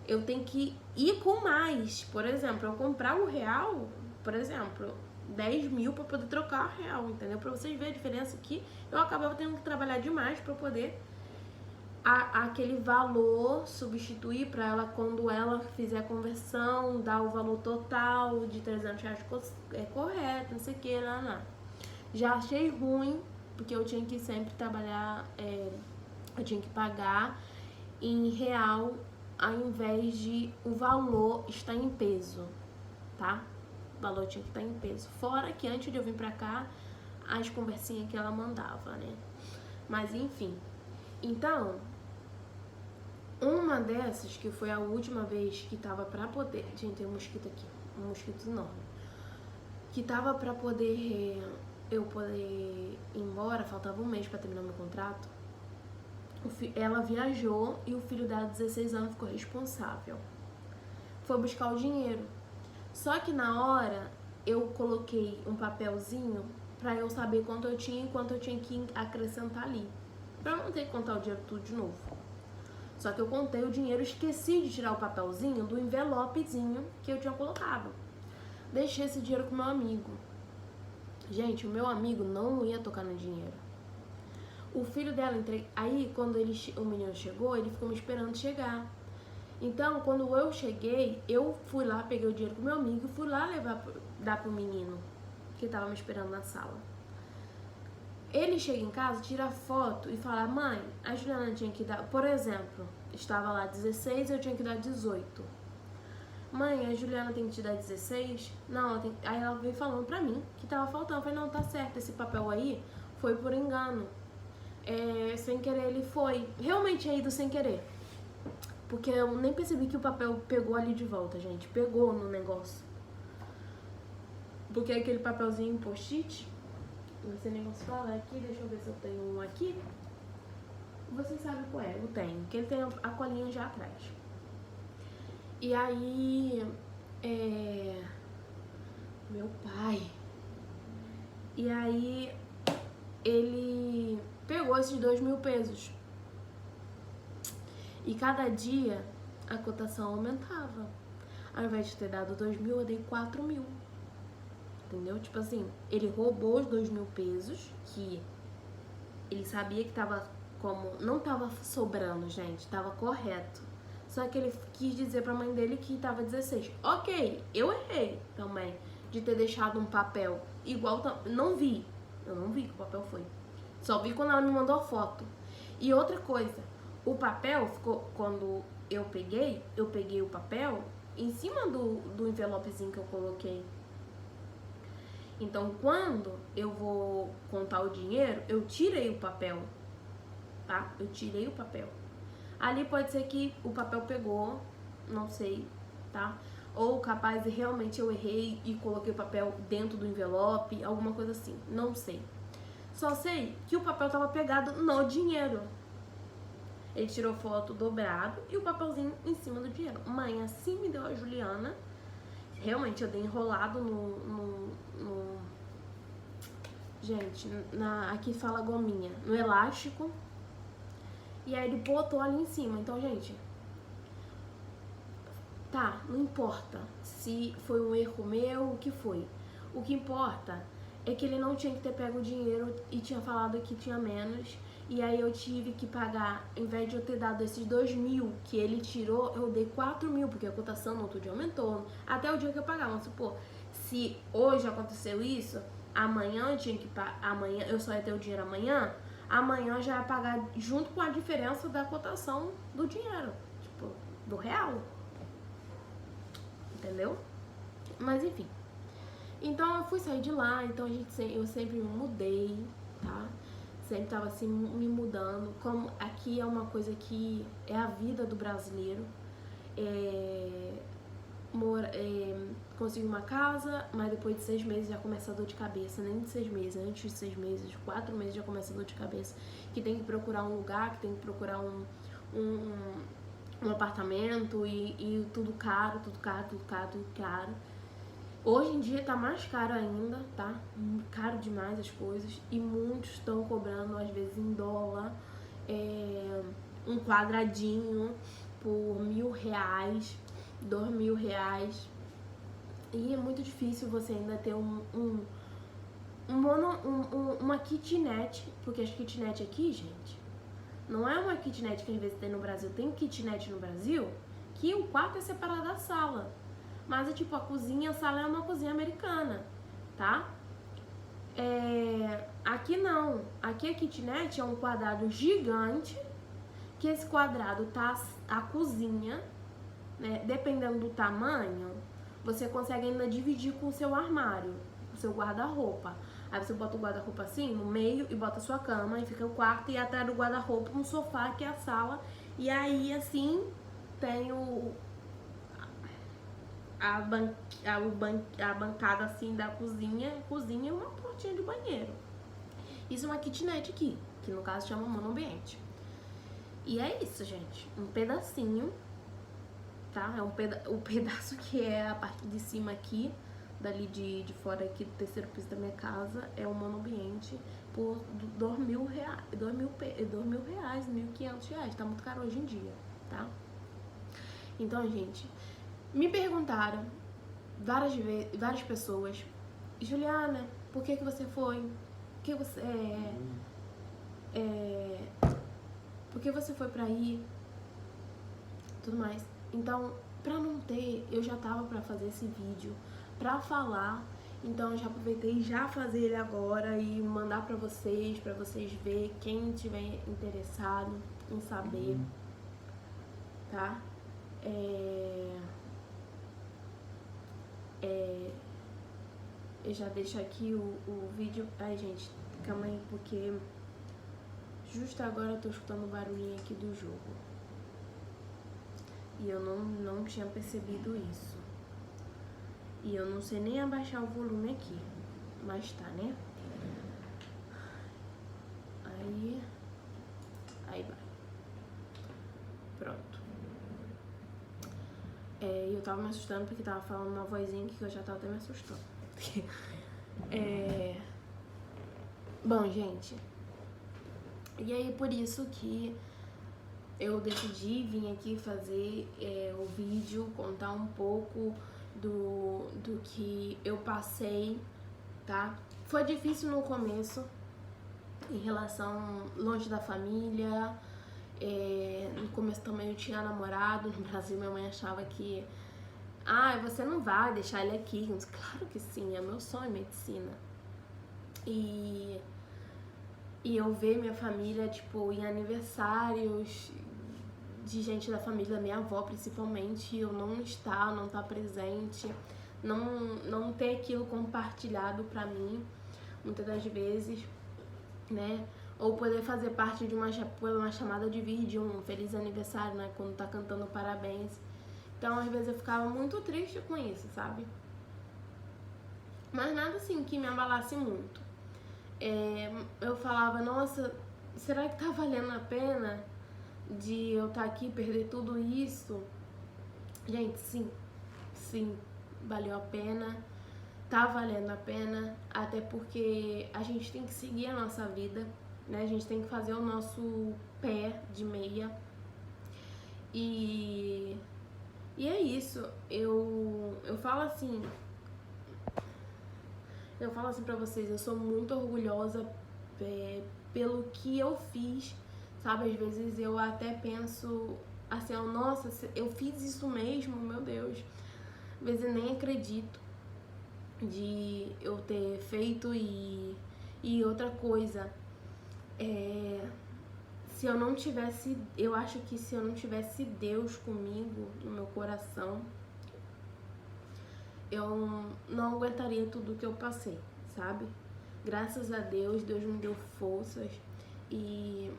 Eu tenho que ir com mais. Por exemplo, eu comprar um real, por exemplo, 10 mil pra poder trocar real, entendeu? Pra vocês verem a diferença aqui, eu acabava tendo que trabalhar demais pra poder aquele valor substituir pra ela, quando ela fizer a conversão, dar o valor total de 300 reais correto, não sei o que, lá. Já achei ruim, porque eu tinha que sempre trabalhar, eu tinha que pagar em real ao invés de o valor estar em peso, tá? O valor tinha que estar em peso. Fora que antes de eu vir pra cá, as conversinhas que ela mandava, né? Mas enfim. Então, uma dessas, que foi a última vez que tava pra poder... Gente, tem um mosquito aqui. Um mosquito enorme. Que tava pra poder... eu poder ir embora, faltava um mês pra terminar meu contrato. Ela viajou e o filho dela, de 16 anos, ficou responsável. Foi buscar o dinheiro. Só que na hora, eu coloquei um papelzinho pra eu saber quanto eu tinha e quanto eu tinha que acrescentar ali. Pra eu não ter que contar o dinheiro tudo de novo. Só que eu contei o dinheiro, esqueci de tirar o papelzinho do envelopezinho que eu tinha colocado. Deixei esse dinheiro com meu amigo. Gente, o meu amigo não ia tocar no dinheiro. O filho dela, aí quando o menino chegou, ele ficou me esperando chegar. Então, quando eu cheguei, eu fui lá, peguei o dinheiro com meu amigo e fui lá dar pro menino que tava me esperando na sala. Ele chega em casa, tira foto e fala: mãe, a Juliana tinha que dar, por exemplo, estava lá 16, eu tinha que dar 18. Mãe, a Juliana tem que te dar 16? Não, aí ela veio falando pra mim que tava faltando. Eu falei: não, tá certo, esse papel aí foi por engano. Sem querer ele foi. Realmente tinha ido sem querer. Porque eu nem percebi que o papel pegou ali de volta, gente. Pegou no negócio. Porque aquele papelzinho post-it, esse negócio fala aqui, deixa eu ver se eu tenho um aqui. Vocês sabem qual é, eu tenho. Que ele tem a colinha já atrás. E aí, meu pai. E aí, ele pegou esses 2 mil pesos. E cada dia a cotação aumentava. Ao invés de ter dado 2 mil, eu dei 4 mil. Entendeu? Tipo assim, ele roubou os 2 mil pesos, que ele sabia que tava como não tava sobrando, gente, tava correto. Só que ele quis dizer pra mãe dele que tava 16. Ok, eu errei também de ter deixado um papel igual. Não vi. Eu não vi que o papel foi. Só vi quando ela me mandou a foto. E outra coisa, o papel ficou. Quando eu peguei o papel em cima do envelopezinho que eu coloquei. Então, quando eu vou contar o dinheiro, eu tirei o papel, tá? Eu tirei o papel. Ali pode ser que o papel pegou, não sei, tá? Ou capaz de realmente eu errei e coloquei o papel dentro do envelope, alguma coisa assim, não sei. Só sei que o papel tava pegado no dinheiro. Ele tirou foto dobrado e o papelzinho em cima do dinheiro. Mãe, assim me deu a Juliana. Realmente eu dei enrolado gente, aqui fala gominha, no elástico. E aí ele botou ali em cima. Então, gente, tá, não importa se foi um erro meu, o que foi. O que importa é que ele não tinha que ter pego o dinheiro e tinha falado que tinha menos. E aí eu tive que pagar, ao invés de eu ter dado esses 2.000 que ele tirou, eu dei 4.000, porque a cotação no outro dia aumentou. Até o dia que eu pagava. Vamos supor, se hoje aconteceu isso, amanhã eu tinha que amanhã eu só ia ter o dinheiro amanhã já ia pagar junto com a diferença da cotação do dinheiro, tipo, do real. Entendeu? Mas enfim. Então eu fui sair de lá, então eu sempre me mudei, tá? Sempre tava assim me mudando. Como aqui é uma coisa que é a vida do brasileiro. Consegui uma casa, mas depois de 6 meses já começa a dor de cabeça. Nem de 6 meses, antes de 6 meses, 4 meses já começa a dor de cabeça. Que tem que procurar um lugar, que tem que procurar um apartamento e tudo caro, tudo caro, tudo caro, tudo caro. Hoje em dia tá mais caro ainda, tá? Caro demais as coisas. E muitos estão cobrando, às vezes em dólar, um quadradinho por R$1.000, R$2.000. E é muito difícil você ainda ter uma kitnet. Porque as kitnet aqui, gente, não é uma kitnet que às vezes tem no Brasil. Tem kitnet no Brasil que o quarto é separado da sala. Mas é tipo, a sala é uma cozinha americana, tá? Aqui não. Aqui a kitnet é um quadrado gigante, que esse quadrado tá a cozinha, né? Dependendo do tamanho, você consegue ainda dividir com o seu armário, o seu guarda-roupa. Aí você bota o guarda-roupa assim, no meio, e bota a sua cama, e fica o quarto, e atrás do guarda-roupa um sofá, que é a sala. E aí, assim, tem a bancada assim da cozinha e uma portinha de banheiro. Isso é uma kitnet aqui, que no caso chama monoambiente. E é isso, gente. Um pedacinho, tá? É o pedaço que é a parte de cima aqui, dali de fora aqui do terceiro piso da minha casa, é um monoambiente por R$2.000, R$1.500. Tá muito caro hoje em dia, tá? Então, gente, me perguntaram várias pessoas: Juliana, por que você foi? Por que você foi pra aí? Tudo mais. Então, pra não ter, eu já tava pra fazer esse vídeo, pra falar. Então eu já aproveitei já fazer ele agora e mandar pra vocês verem, quem tiver interessado em saber, tá? Eu já deixo aqui o vídeo. Ai, gente, calma aí, porque justo agora eu tô escutando o barulhinho aqui do jogo. E eu não tinha percebido isso. E eu não sei nem abaixar o volume aqui. Mas tá, né? Aí vai. Pronto. Eu tava me assustando porque tava falando uma vozinha aqui que eu já tava até me assustando. Bom, gente. E aí por isso que eu decidi vir aqui fazer o vídeo, contar um pouco do que eu passei, tá? Foi difícil no começo, em relação longe da família. No começo também eu tinha namorado. No Brasil minha mãe achava que você não vai deixar ele aqui. Claro que sim, é meu sonho medicina. E eu ver minha família, tipo, em aniversários de gente da família, minha avó principalmente, eu não estar presente, não ter aquilo compartilhado pra mim, muitas das vezes, né? Ou poder fazer parte de uma chamada de vídeo, um feliz aniversário, né? Quando tá cantando parabéns. Então, às vezes eu ficava muito triste com isso, sabe? Mas nada assim que me abalasse muito. Eu falava, nossa, será que tá valendo a pena de eu estar aqui, perder tudo isso? Gente, sim, valeu a pena, tá valendo a pena, até porque a gente tem que seguir a nossa vida, né? A gente tem que fazer o nosso pé de meia. E é isso, eu falo assim pra vocês, eu sou muito orgulhosa pelo que eu fiz, sabe? Às vezes eu até penso assim, nossa, eu fiz isso mesmo, meu Deus. Às vezes eu nem acredito de eu ter feito. E outra coisa, se eu não tivesse, eu acho que se eu não tivesse Deus comigo no meu coração, eu não aguentaria tudo que eu passei, sabe? Graças a Deus, Deus me deu forças e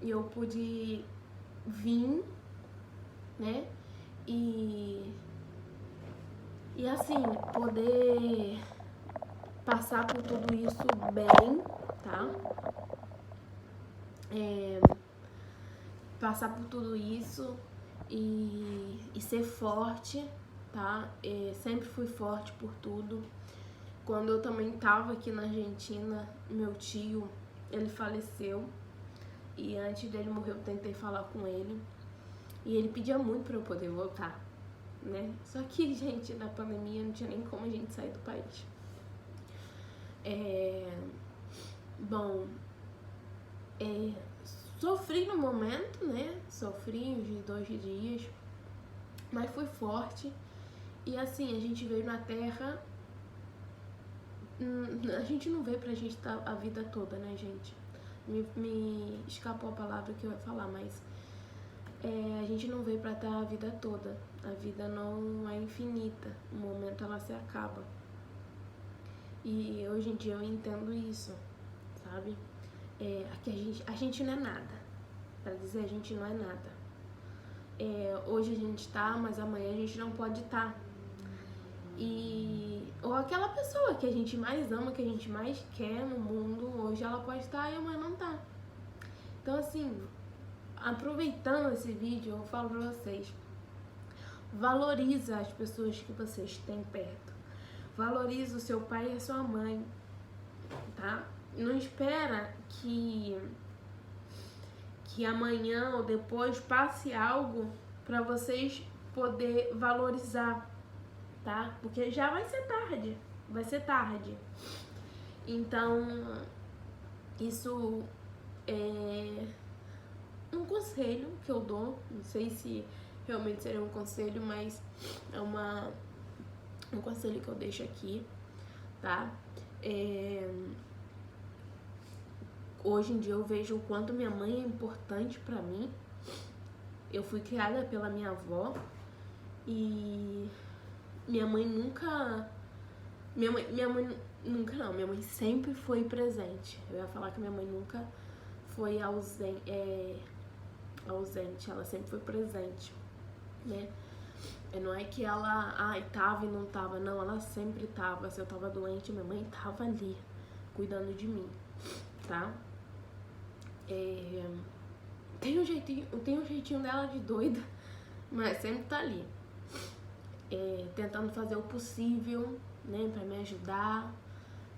eu pude vir, né? E assim, poder passar por tudo isso bem, tá? Passar por tudo isso e ser forte, tá? Sempre fui forte por tudo. Quando eu também tava aqui na Argentina, meu tio, ele faleceu. E antes dele morrer eu tentei falar com ele. E ele pedia muito pra eu poder voltar, né? Só que, gente, na pandemia não tinha nem como a gente sair do país. Sofri no momento, né? Sofri uns 2 dias, mas fui forte. E assim, a gente veio na Terra. A gente não veio pra gente estar a vida toda, né, gente? Me escapou a palavra que eu ia falar, mas a gente não veio pra estar a vida toda. A vida não é infinita. Um momento ela se acaba. E hoje em dia eu entendo isso, sabe? Aqui a gente não é nada. Pra dizer, a gente não é nada. Hoje a gente tá, mas amanhã a gente não pode estar. Ou aquela pessoa que a gente mais ama, que a gente mais quer no mundo, hoje ela pode estar e amanhã não tá. Então, assim, aproveitando esse vídeo, eu falo pra vocês, valoriza as pessoas que vocês têm perto. Valoriza o seu pai e a sua mãe, tá? Não espera que amanhã ou depois passe algo pra vocês poder valorizar, tá? Porque já vai ser tarde. Então, isso é um conselho que eu dou, não sei se realmente seria um conselho, mas é um conselho que eu deixo aqui, tá? Hoje em dia eu vejo o quanto minha mãe é importante pra mim. Eu fui criada pela minha avó e minha mãe sempre foi presente. Eu ia falar que minha mãe nunca foi ausente, ela sempre foi presente, né? Não é que ela tava e não tava, não, ela sempre tava. Se eu tava doente, minha mãe tava ali, cuidando de mim, tá? Tem um jeitinho dela de doida, mas sempre tá ali. Tentando fazer o possível, né, pra me ajudar,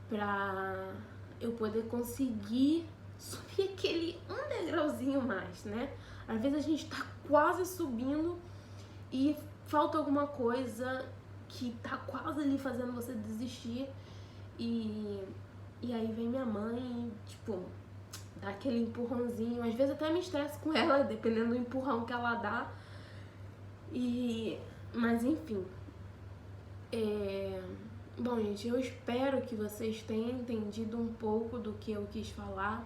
pra eu poder conseguir subir aquele um degrauzinho mais, né? Às vezes a gente tá quase subindo e falta alguma coisa que tá quase ali fazendo você desistir e aí vem minha mãe, tipo, dá aquele empurrãozinho. Às vezes até me estresso com ela, dependendo do empurrão que ela dá. Mas enfim. Bom, gente, eu espero que vocês tenham entendido um pouco do que eu quis falar.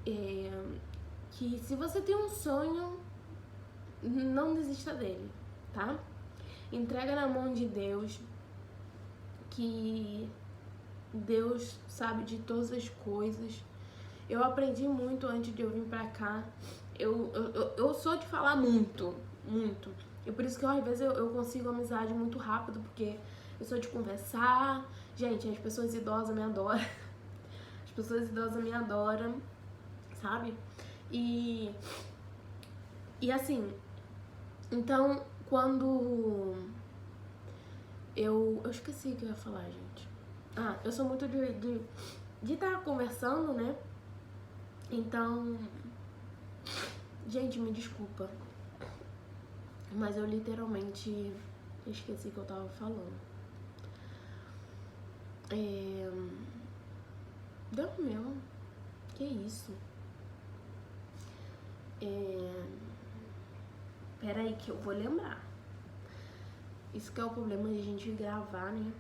Que se você tem um sonho, não desista dele, tá? Entrega na mão de Deus, que Deus sabe de todas as coisas. Eu aprendi muito antes de eu vir pra cá. Eu sou de falar muito. E por isso que às vezes eu consigo amizade muito rápido, porque eu sou de conversar. Gente, as pessoas idosas me adoram. As pessoas idosas me adoram, sabe? E assim, então, quando eu esqueci o que eu ia falar, gente. Eu sou muito de estar conversando, né? Então, gente, me desculpa, mas eu literalmente esqueci o que eu tava falando. Deus meu, que isso? Peraí que eu vou lembrar. Isso que é o problema de a gente gravar, né?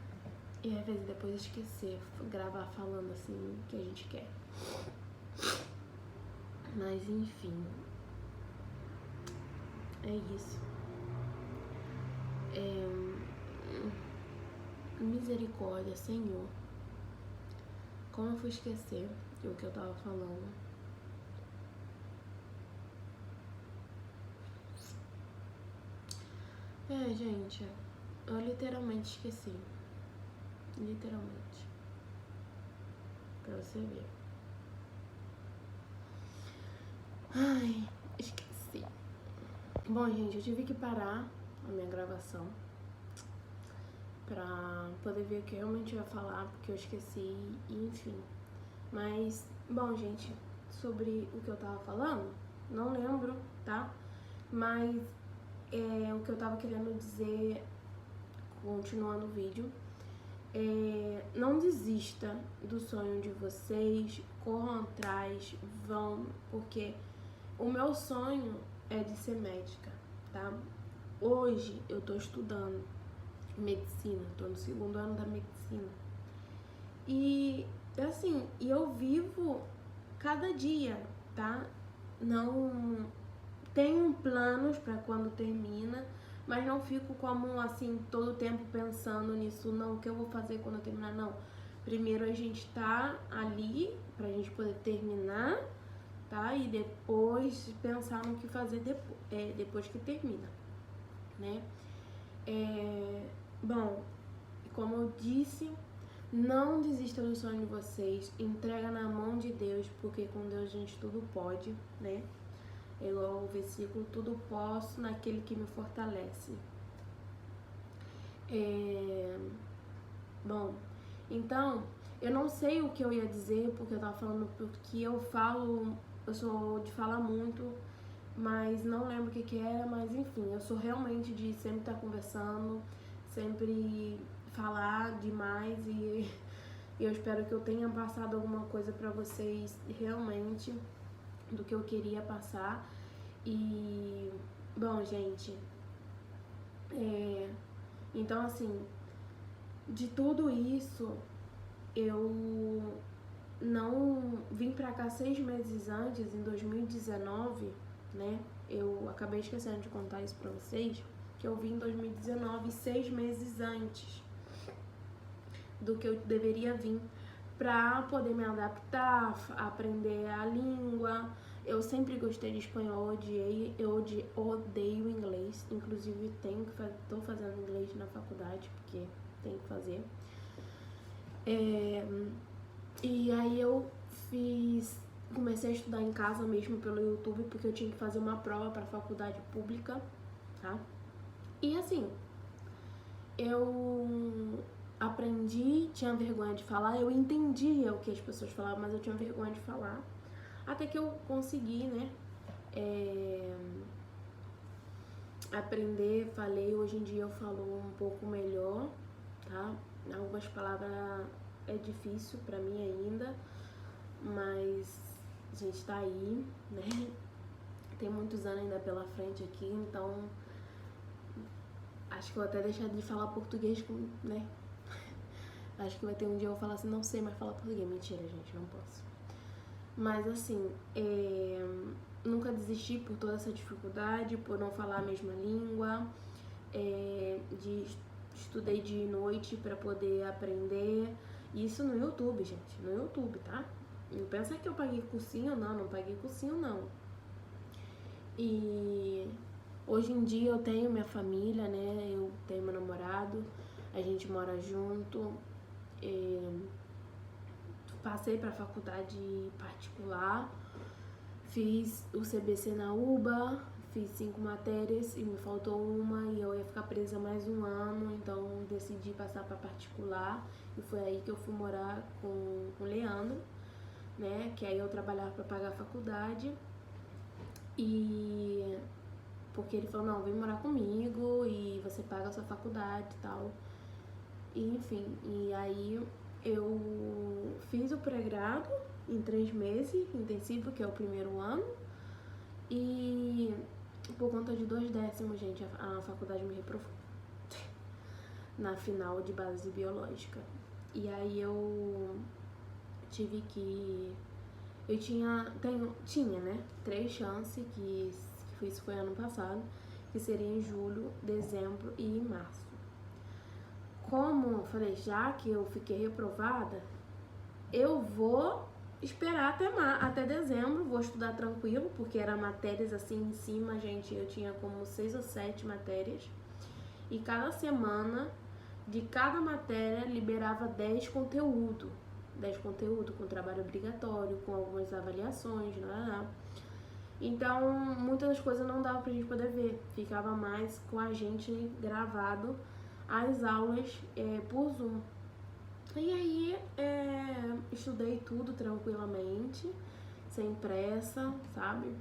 E às vezes depois esquecer, gravar falando assim o que a gente quer. Mas enfim, é isso. Misericórdia, Senhor. Como eu fui esquecer o que eu tava falando? Gente, eu literalmente esqueci. Literalmente. Pra você ver. Ai, esqueci. Bom, gente, eu tive que parar a minha gravação pra poder ver o que eu realmente ia falar, porque eu esqueci, enfim. Mas, bom, gente, sobre o que eu tava falando, não lembro, tá? Mas o que eu tava querendo dizer, continuando o vídeo, não desista do sonho de vocês, corram atrás, vão, porque o meu sonho é de ser médica, tá? Hoje eu tô estudando medicina, tô no 2º ano da medicina. E assim, eu vivo cada dia, tá? Não tenho planos pra quando termina, mas não fico como assim todo o tempo pensando nisso, não, o que eu vou fazer quando eu terminar, não. Primeiro a gente tá ali pra gente poder terminar, tá? E depois pensar no que fazer depois que termina, né? Bom, como eu disse, não desista do sonho de vocês, entrega na mão de Deus, porque com Deus a gente tudo pode, né? Igual o versículo, tudo posso naquele que me fortalece. Bom, então, eu não sei o que eu ia dizer, porque eu tava falando, porque eu sou de falar muito, mas não lembro o que era, mas enfim, eu sou realmente de sempre estar conversando, sempre falar demais e eu espero que eu tenha passado alguma coisa pra vocês realmente do que eu queria passar. E, bom, gente, então assim, de tudo isso, eu não vim pra cá 6 meses antes, em 2019, né? Eu acabei esquecendo de contar isso pra vocês, que eu vim em 2019, 6 meses antes do que eu deveria vir, pra poder me adaptar, aprender a língua. Eu sempre gostei de espanhol, odeio inglês, inclusive tô fazendo inglês na faculdade, porque tem que fazer. E aí eu comecei a estudar em casa mesmo pelo YouTube, porque eu tinha que fazer uma prova pra faculdade pública, tá? E assim, eu aprendi, tinha vergonha de falar, eu entendia o que as pessoas falavam, mas eu tinha vergonha de falar. Até que eu consegui, né, aprender, falei, hoje em dia eu falo um pouco melhor, tá? Algumas palavras é difícil pra mim ainda, mas A gente tá aí, né? Tem muitos anos ainda pela frente aqui, então acho que eu vou até deixar de falar português, né? Acho que vai ter um dia eu vou falar assim, não sei mais falar português. Mentira, gente, não posso. Mas assim, nunca desisti por toda essa dificuldade, por não falar a mesma língua, estudei de noite pra poder aprender. Isso no YouTube, gente, no YouTube, tá? Não pensa que eu paguei cursinho, não paguei cursinho, não. E hoje em dia eu tenho minha família, né? Eu tenho meu namorado, a gente mora junto. Passei para faculdade particular, fiz o CBC na UBA, fiz 5 matérias e me faltou uma e eu ia ficar presa mais um ano, então decidi passar para particular e foi aí que eu fui morar com o Leandro, né? Que aí eu trabalhava para pagar a faculdade e porque ele falou, não, vem morar comigo e você paga a sua faculdade e tal. E, enfim, e aí eu fiz o pré-grado em 3 meses, intensivo, que é o primeiro ano. E por conta de 2 décimos, gente, a faculdade me reprovou na final de base biológica. E aí eu tive que... Eu tinha, né, 3 chances, que isso foi ano passado, que seria em julho, dezembro e março. Como eu falei, já que eu fiquei reprovada, eu vou esperar até dezembro, vou estudar tranquilo, porque eram matérias assim em cima, gente, eu tinha como 6 ou 7 matérias. E cada semana, de cada matéria, liberava 10 conteúdo. 10 conteúdo com trabalho obrigatório, com algumas avaliações, né? Então, muitas das coisas não dava pra gente poder ver. Ficava mais com a gente gravado as aulas por Zoom. E aí, estudei tudo tranquilamente, sem pressa, sabe?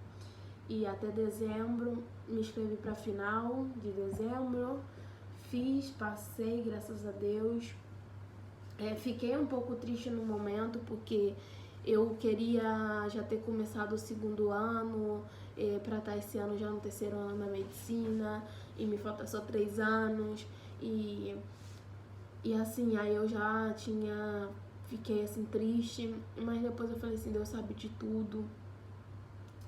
E até dezembro, me inscrevi pra final de dezembro, passei, graças a Deus. Fiquei um pouco triste no momento, porque eu queria já ter começado o segundo ano, pra estar esse ano já no terceiro ano na medicina, e me falta só 3 anos, e assim, aí eu já fiquei assim triste, mas depois eu falei assim, Deus sabe de tudo,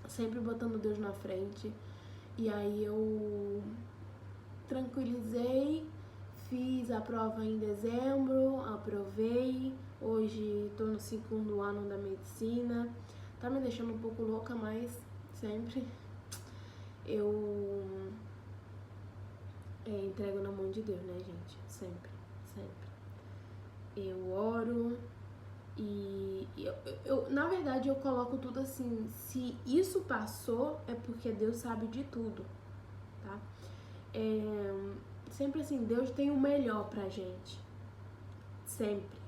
sempre botando Deus na frente, e aí eu tranquilizei, fiz a prova em dezembro, aprovei, hoje tô no segundo ano da medicina, tá me deixando um pouco louca, mas sempre eu entrego na mão de Deus, né, gente, sempre. Eu oro e eu na verdade eu coloco tudo assim, se isso passou é porque Deus sabe de tudo, tá? Sempre assim, Deus tem o melhor pra gente, sempre.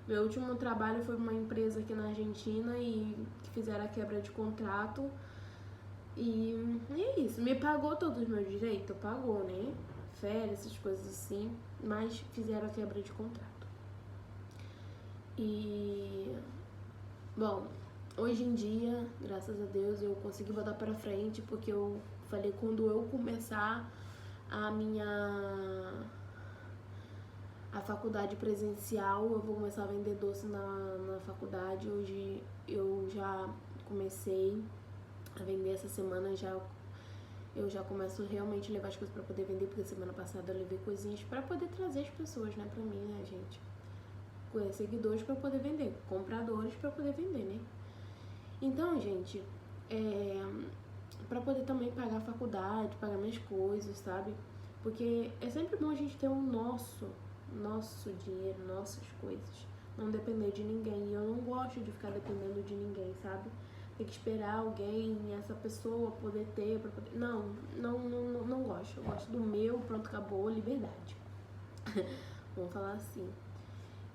Meu último trabalho foi uma empresa aqui na Argentina e que fizeram a quebra de contrato e é isso, me pagou todos os meus direitos, pagou, né? Férias, essas coisas assim, mas fizeram a quebra de contrato. E, bom, hoje em dia, graças a Deus, eu consegui botar pra frente, porque eu falei, quando eu começar a faculdade presencial, eu vou começar a vender doce na faculdade. Hoje eu já comecei a vender essa semana, eu já começo realmente a levar as coisas pra poder vender, porque semana passada eu levei coisinhas pra poder trazer as pessoas, né, pra mim, né, gente? Seguidores pra poder vender, compradores pra poder vender, né? Então, gente, pra poder também pagar a faculdade, pagar minhas coisas, sabe? Porque é sempre bom a gente ter o nosso dinheiro, nossas coisas, não depender de ninguém. E eu não gosto de ficar dependendo de ninguém, sabe? Tem que esperar alguém, essa pessoa poder ter, pra poder... Não gosto. Eu gosto do meu, pronto, acabou, liberdade. Vamos falar assim.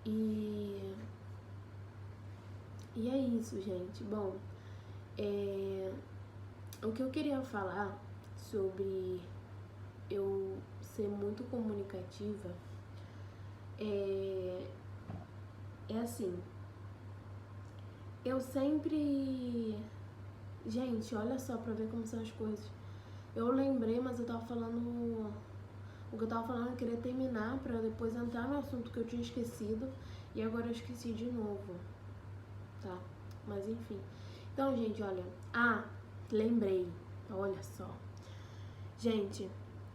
E é isso, gente. Bom, o que eu queria falar sobre eu ser muito comunicativa é assim, eu sempre... Gente, olha só pra ver como são as coisas. Eu lembrei, mas eu tava falando... O que eu tava falando eu queria terminar pra depois entrar no assunto que eu tinha esquecido. E agora eu esqueci de novo. Tá? Mas enfim. Então, gente, olha. Ah, lembrei. Olha só. Gente,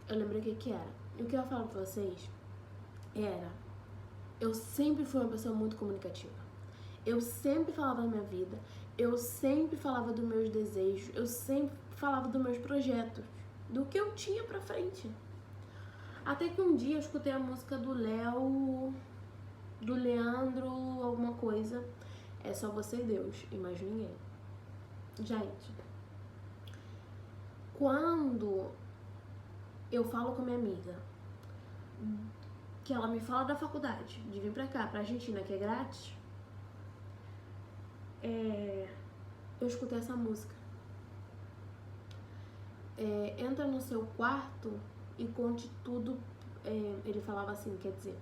eu lembrei o que era. E o que eu ia falar pra vocês era... Eu sempre fui uma pessoa muito comunicativa. Eu sempre falava da minha vida. Eu sempre falava dos meus desejos. Eu sempre falava dos meus projetos. Do que eu tinha pra frente. Até que um dia eu escutei a música do Léo, do Leandro, alguma coisa. É só você e Deus, e mais ninguém. Gente, quando eu falo com minha amiga, que ela me fala da faculdade, de vir pra cá, pra Argentina, que é grátis, eu escutei essa música. Entra no seu quarto e conte tudo. Ele falava assim, quer dizer,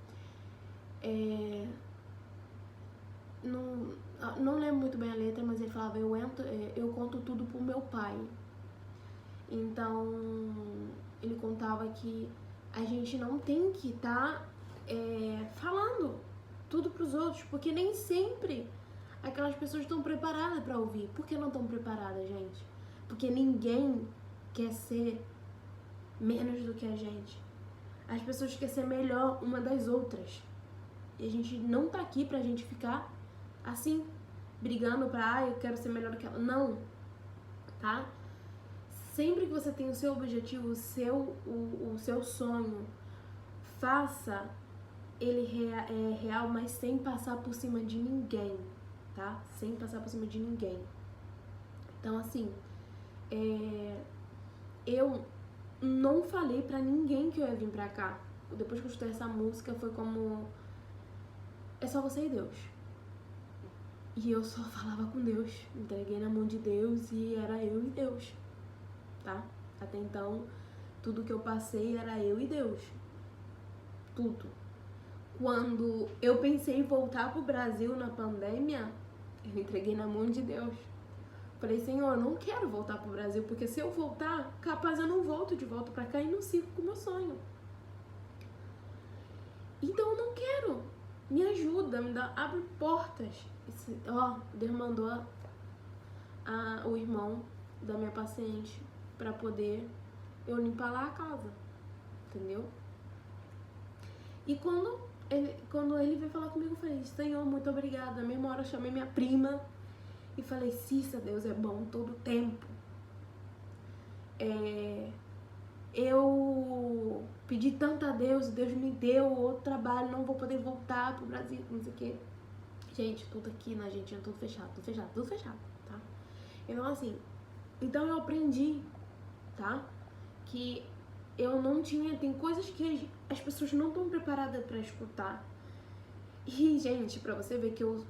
não lembro muito bem a letra, mas ele falava, eu conto tudo pro meu pai. Então, ele contava que a gente não tem que estar falando tudo pros outros, porque nem sempre aquelas pessoas estão preparadas pra ouvir. Por que não estão preparadas, gente? Porque ninguém quer ser menos do que a gente. As pessoas querem ser melhor uma das outras. E a gente não tá aqui pra gente ficar assim, brigando pra, eu quero ser melhor do que ela. Não, tá? Sempre que você tem o seu objetivo, o seu sonho, faça ele real, mas sem passar por cima de ninguém, tá? Sem passar por cima de ninguém. Então, assim, eu não falei pra ninguém que eu ia vir pra cá. Depois que eu escutei essa música, foi como... É só você e Deus. E eu só falava com Deus. Entreguei na mão de Deus e era eu e Deus, tá? Até então, tudo que eu passei era eu e Deus. Tudo. Quando eu pensei em voltar pro Brasil na pandemia, eu entreguei na mão de Deus. Falei, Senhor, eu não quero voltar pro Brasil, porque se eu voltar, capaz eu não volto de volta pra cá e não sigo com o meu sonho. Então eu não quero. Me ajuda, abre portas. Deus mandou o irmão da minha paciente pra poder eu limpar lá a casa. Entendeu? E quando ele veio falar comigo, eu falei, Senhor, muito obrigada. Na mesma hora eu chamei minha prima e falei, Cissa, Deus é bom todo tempo. Eu pedi tanto a Deus, Deus me deu outro trabalho, não vou poder voltar pro Brasil, não sei o quê. Gente, tudo aqui na Argentina, tudo fechado, tá? Então, assim, eu aprendi, tá? Que eu não tinha, tem coisas que as pessoas não estão preparadas pra escutar. E, gente, pra você ver que eu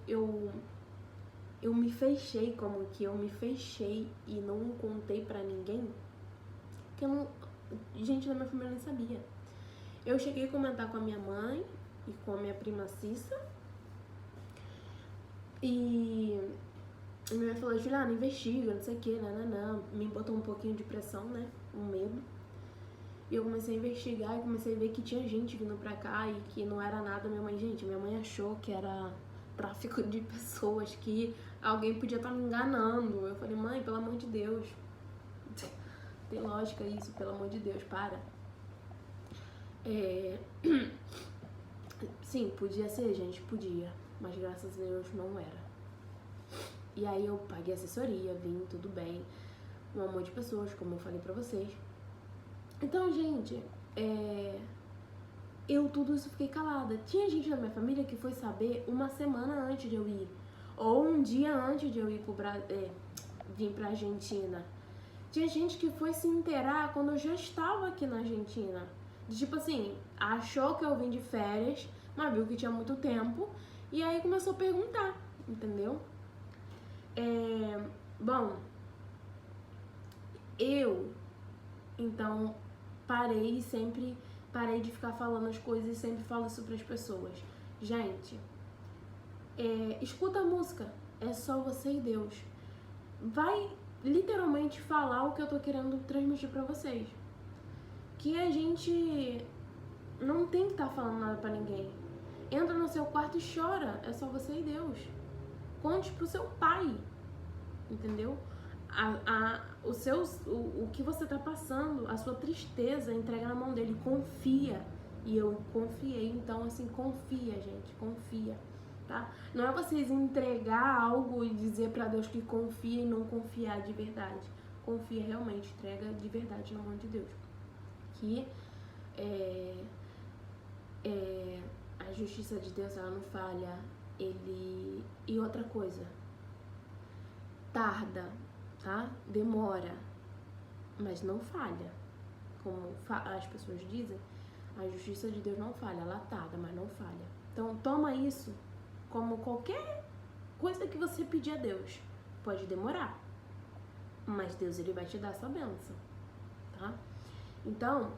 me fechei, como que eu me fechei e não contei pra ninguém, que eu não... Gente da minha família nem sabia. Eu cheguei a comentar com a minha mãe e com a minha prima Cissa. E minha mãe falou, Juliana, investiga, não sei o que, nananã. Me botou um pouquinho de pressão, né? Um medo. E eu comecei a investigar e comecei a ver que tinha gente vindo pra cá e que não era nada. Minha mãe achou que era tráfico de pessoas, que alguém podia estar me enganando. Eu falei, mãe, pelo amor de Deus. Tem lógica isso, pelo amor de Deus, para. Sim, podia ser, gente, podia. Mas graças a Deus não era. E aí eu paguei assessoria, vim, tudo bem. Um amor de pessoas, como eu falei pra vocês. Então, gente, eu tudo isso fiquei calada. Tinha gente da minha família que foi saber uma semana antes de eu ir. Ou um dia antes de eu ir vir pra Argentina. Tinha gente que foi se inteirar quando eu já estava aqui na Argentina. Tipo assim, achou que eu vim de férias, mas viu que tinha muito tempo. E aí começou a perguntar, entendeu? Bom, eu, então, parei de ficar falando as coisas e sempre falo isso pras pessoas. Gente, escuta a música. É só você e Deus. Vai literalmente falar o que eu tô querendo transmitir pra vocês. Que a gente não tem que estar falando nada pra ninguém. Entra no seu quarto e chora. É só você e Deus. Conte pro seu pai. Entendeu? O que você tá passando, a sua tristeza, entrega na mão dele. Confia. E eu confiei. Então, assim, confia, gente. Confia. Tá? Não é vocês entregar algo e dizer pra Deus que confia e não confiar de verdade. Confia realmente. Entrega de verdade na mão de Deus. Que a justiça de Deus, ela não falha. E outra coisa, tarda, tá? Demora, mas não falha. Como as pessoas dizem, a justiça de Deus não falha, ela tarda, mas não falha. Então toma isso como qualquer coisa que você pedir a Deus. Pode demorar, mas Deus, ele vai te dar essa bênção, tá? Então,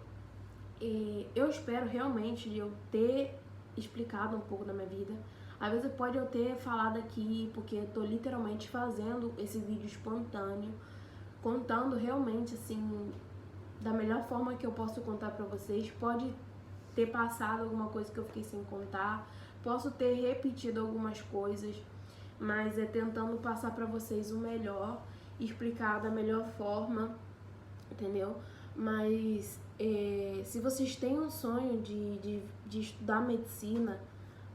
eu espero realmente eu ter explicado um pouco da minha vida. Às vezes pode eu ter falado aqui, porque eu tô literalmente fazendo esse vídeo espontâneo, contando realmente, assim, da melhor forma que eu posso contar pra vocês. Pode ter passado alguma coisa que eu fiquei sem contar, posso ter repetido algumas coisas, mas é tentando passar pra vocês o melhor, explicar da melhor forma, entendeu? Mas se vocês têm um sonho de estudar medicina,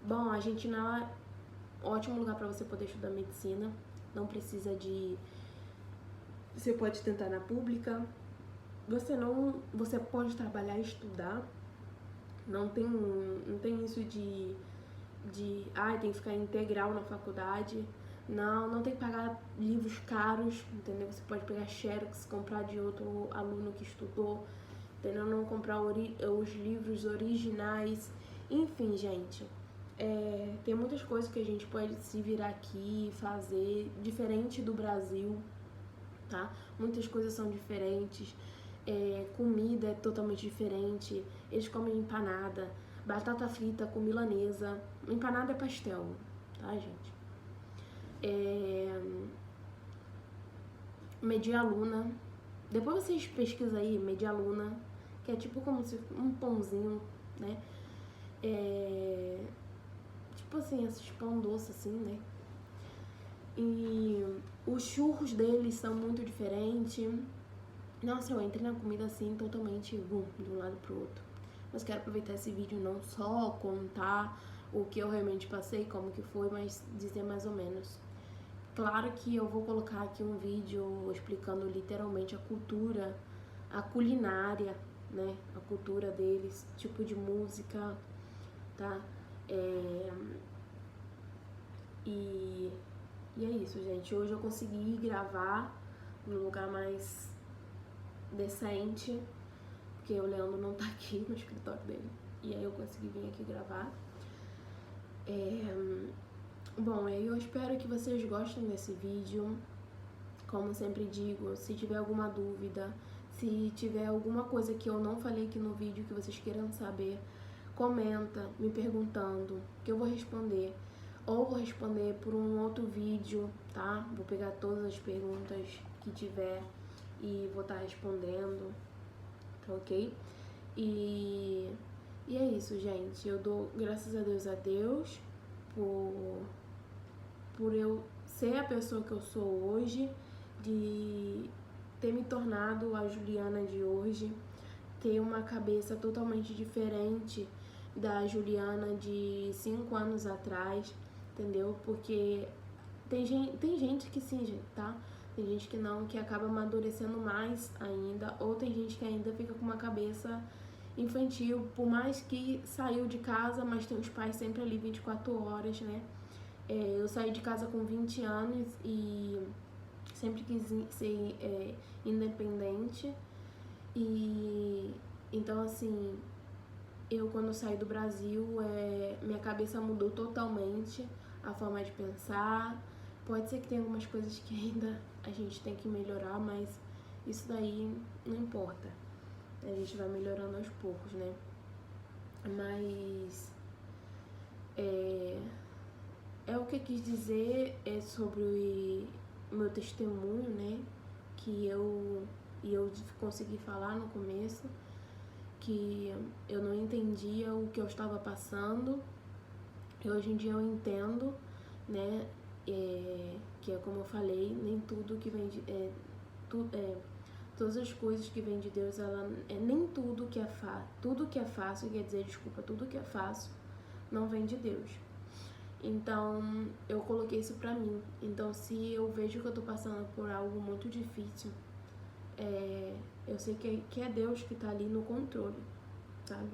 bom, a Argentina é um ótimo lugar para você poder estudar medicina. Não precisa de... Você pode tentar na pública. Você pode trabalhar e estudar. Não tem isso de tem que ficar integral na faculdade. Não tem que pagar livros caros, entendeu? Você pode pegar xerox, comprar de outro aluno que estudou, entendeu? Não comprar os livros originais. Enfim, gente, tem muitas coisas que a gente pode se virar aqui e fazer diferente do Brasil, tá? Muitas coisas são diferentes, comida é totalmente diferente. Eles comem empanada, batata frita com milanesa. Empanada é pastel, tá, gente? Medialuna. Depois vocês pesquisam aí, medialuna, que é tipo como se um pãozinho, né? Tipo assim, esses pão doce assim, né? E os churros deles são muito diferentes. Nossa, eu entrei na comida assim, totalmente de um lado pro outro. Mas quero aproveitar esse vídeo não só contar o que eu realmente passei, como que foi, mas dizer mais ou menos. Claro que eu vou colocar aqui um vídeo explicando literalmente a cultura, a culinária, né? A cultura deles, tipo de música, tá? E é isso, gente. Hoje eu consegui gravar num lugar mais decente, porque o Leandro não tá aqui no escritório dele. E aí eu consegui vir aqui gravar. Bom, eu espero que vocês gostem desse vídeo. Como sempre digo, se tiver alguma dúvida, se tiver alguma coisa que eu não falei aqui no vídeo que vocês queiram saber, comenta me perguntando, que eu vou responder. Ou vou responder por um outro vídeo, tá? Vou pegar todas as perguntas que tiver e vou estar respondendo, tá ok? E é isso, gente. Eu dou graças a Deus por eu ser a pessoa que eu sou hoje, de ter me tornado a Juliana de hoje, ter uma cabeça totalmente diferente da Juliana de 5 anos atrás, entendeu? Porque tem gente que sim, tá? Tem gente que não, que acaba amadurecendo mais ainda, ou tem gente que ainda fica com uma cabeça infantil, por mais que saiu de casa, mas tem os pais sempre ali 24 horas, né? Eu saí de casa com 20 anos e sempre quis ser independente. E então, assim, eu quando saí do Brasil, minha cabeça mudou totalmente, a forma de pensar. Pode ser que tenha algumas coisas que ainda a gente tem que melhorar, mas isso daí não importa. A gente vai melhorando aos poucos, né? Mas é o que eu quis dizer sobre o meu testemunho, né? Que eu consegui falar no começo, que eu não entendia o que eu estava passando, e hoje em dia eu entendo, né? Que é como eu falei, nem tudo que vem de... todas as coisas que vêm de Deus, nem tudo que é tudo que é fácil, quer dizer, desculpa, tudo que é fácil não vem de Deus. Então, eu coloquei isso pra mim. Então, se eu vejo que eu tô passando por algo muito difícil, eu sei que é Deus que tá ali no controle, sabe?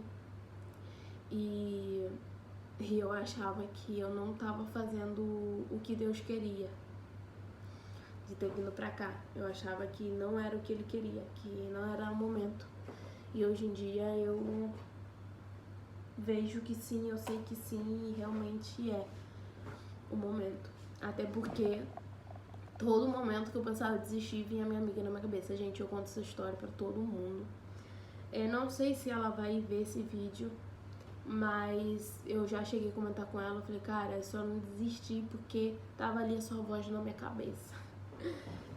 E eu achava que eu não tava fazendo o que Deus queria de ter vindo pra cá. Eu achava que não era o que Ele queria, que não era o momento. E hoje em dia eu vejo que sim, eu sei que sim, e realmente é o momento. Até porque todo momento que eu pensava em desistir, vinha minha amiga na minha cabeça. Gente, eu conto essa história pra todo mundo. Eu não sei se ela vai ver esse vídeo, mas eu já cheguei a comentar com ela. Falei, cara, é só não desistir porque tava ali a sua voz na minha cabeça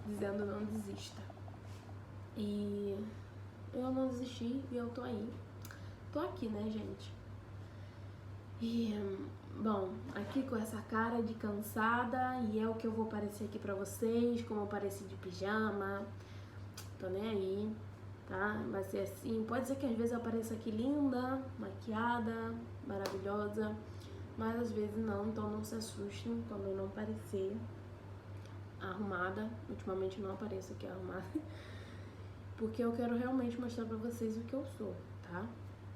dizendo não desista. E eu não desisti e eu tô aí. Tô aqui, né, gente? E, bom, aqui com essa cara de cansada, e é o que eu vou aparecer aqui pra vocês, como eu pareci de pijama, tô nem aí, tá? Vai ser assim, pode ser que às vezes eu apareça aqui linda, maquiada, maravilhosa, mas às vezes não, então não se assustem quando eu não aparecer arrumada. Ultimamente não apareço aqui arrumada, porque eu quero realmente mostrar pra vocês o que eu sou, tá?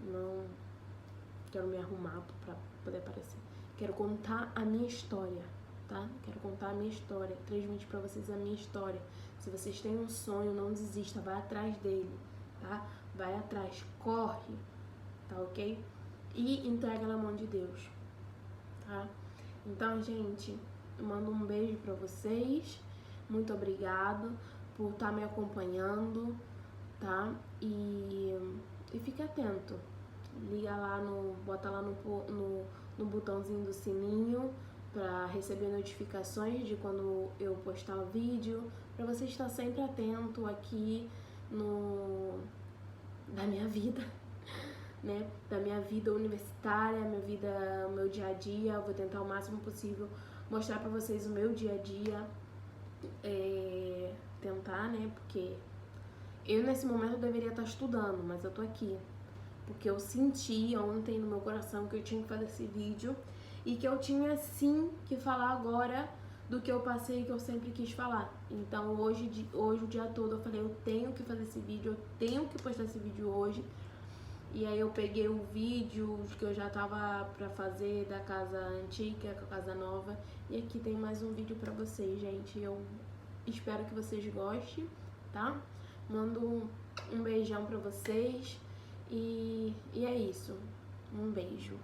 Não quero me arrumar pra poder aparecer. Quero contar a minha história, tá? Quero contar a minha história, transmitir pra vocês a minha história. Se vocês têm um sonho, não desista, vai atrás dele, tá? Vai atrás, corre, tá ok? E entrega na mão de Deus, tá? Então, gente, eu mando um beijo pra vocês. Muito obrigado por estar me acompanhando, tá? E fique atento. Liga lá bota lá no botãozinho do sininho para receber notificações de quando eu postar o vídeo, para você estar sempre atento aqui da minha vida, né? Da minha vida universitária, meu dia a dia. Eu vou tentar o máximo possível mostrar para vocês o meu dia a dia, tentar, né? Porque eu nesse momento eu deveria estar estudando, mas eu tô aqui porque eu senti ontem no meu coração que eu tinha que fazer esse vídeo e que eu tinha sim que falar agora do que eu passei e que eu sempre quis falar. Então hoje o dia todo eu falei, eu tenho que fazer esse vídeo, eu tenho que postar esse vídeo hoje. E aí eu peguei o vídeo que eu já tava pra fazer da casa antiga com a casa nova, e aqui tem mais um vídeo pra vocês, gente. Eu espero que vocês gostem, tá? Mando um beijão pra vocês. E é isso. Um beijo.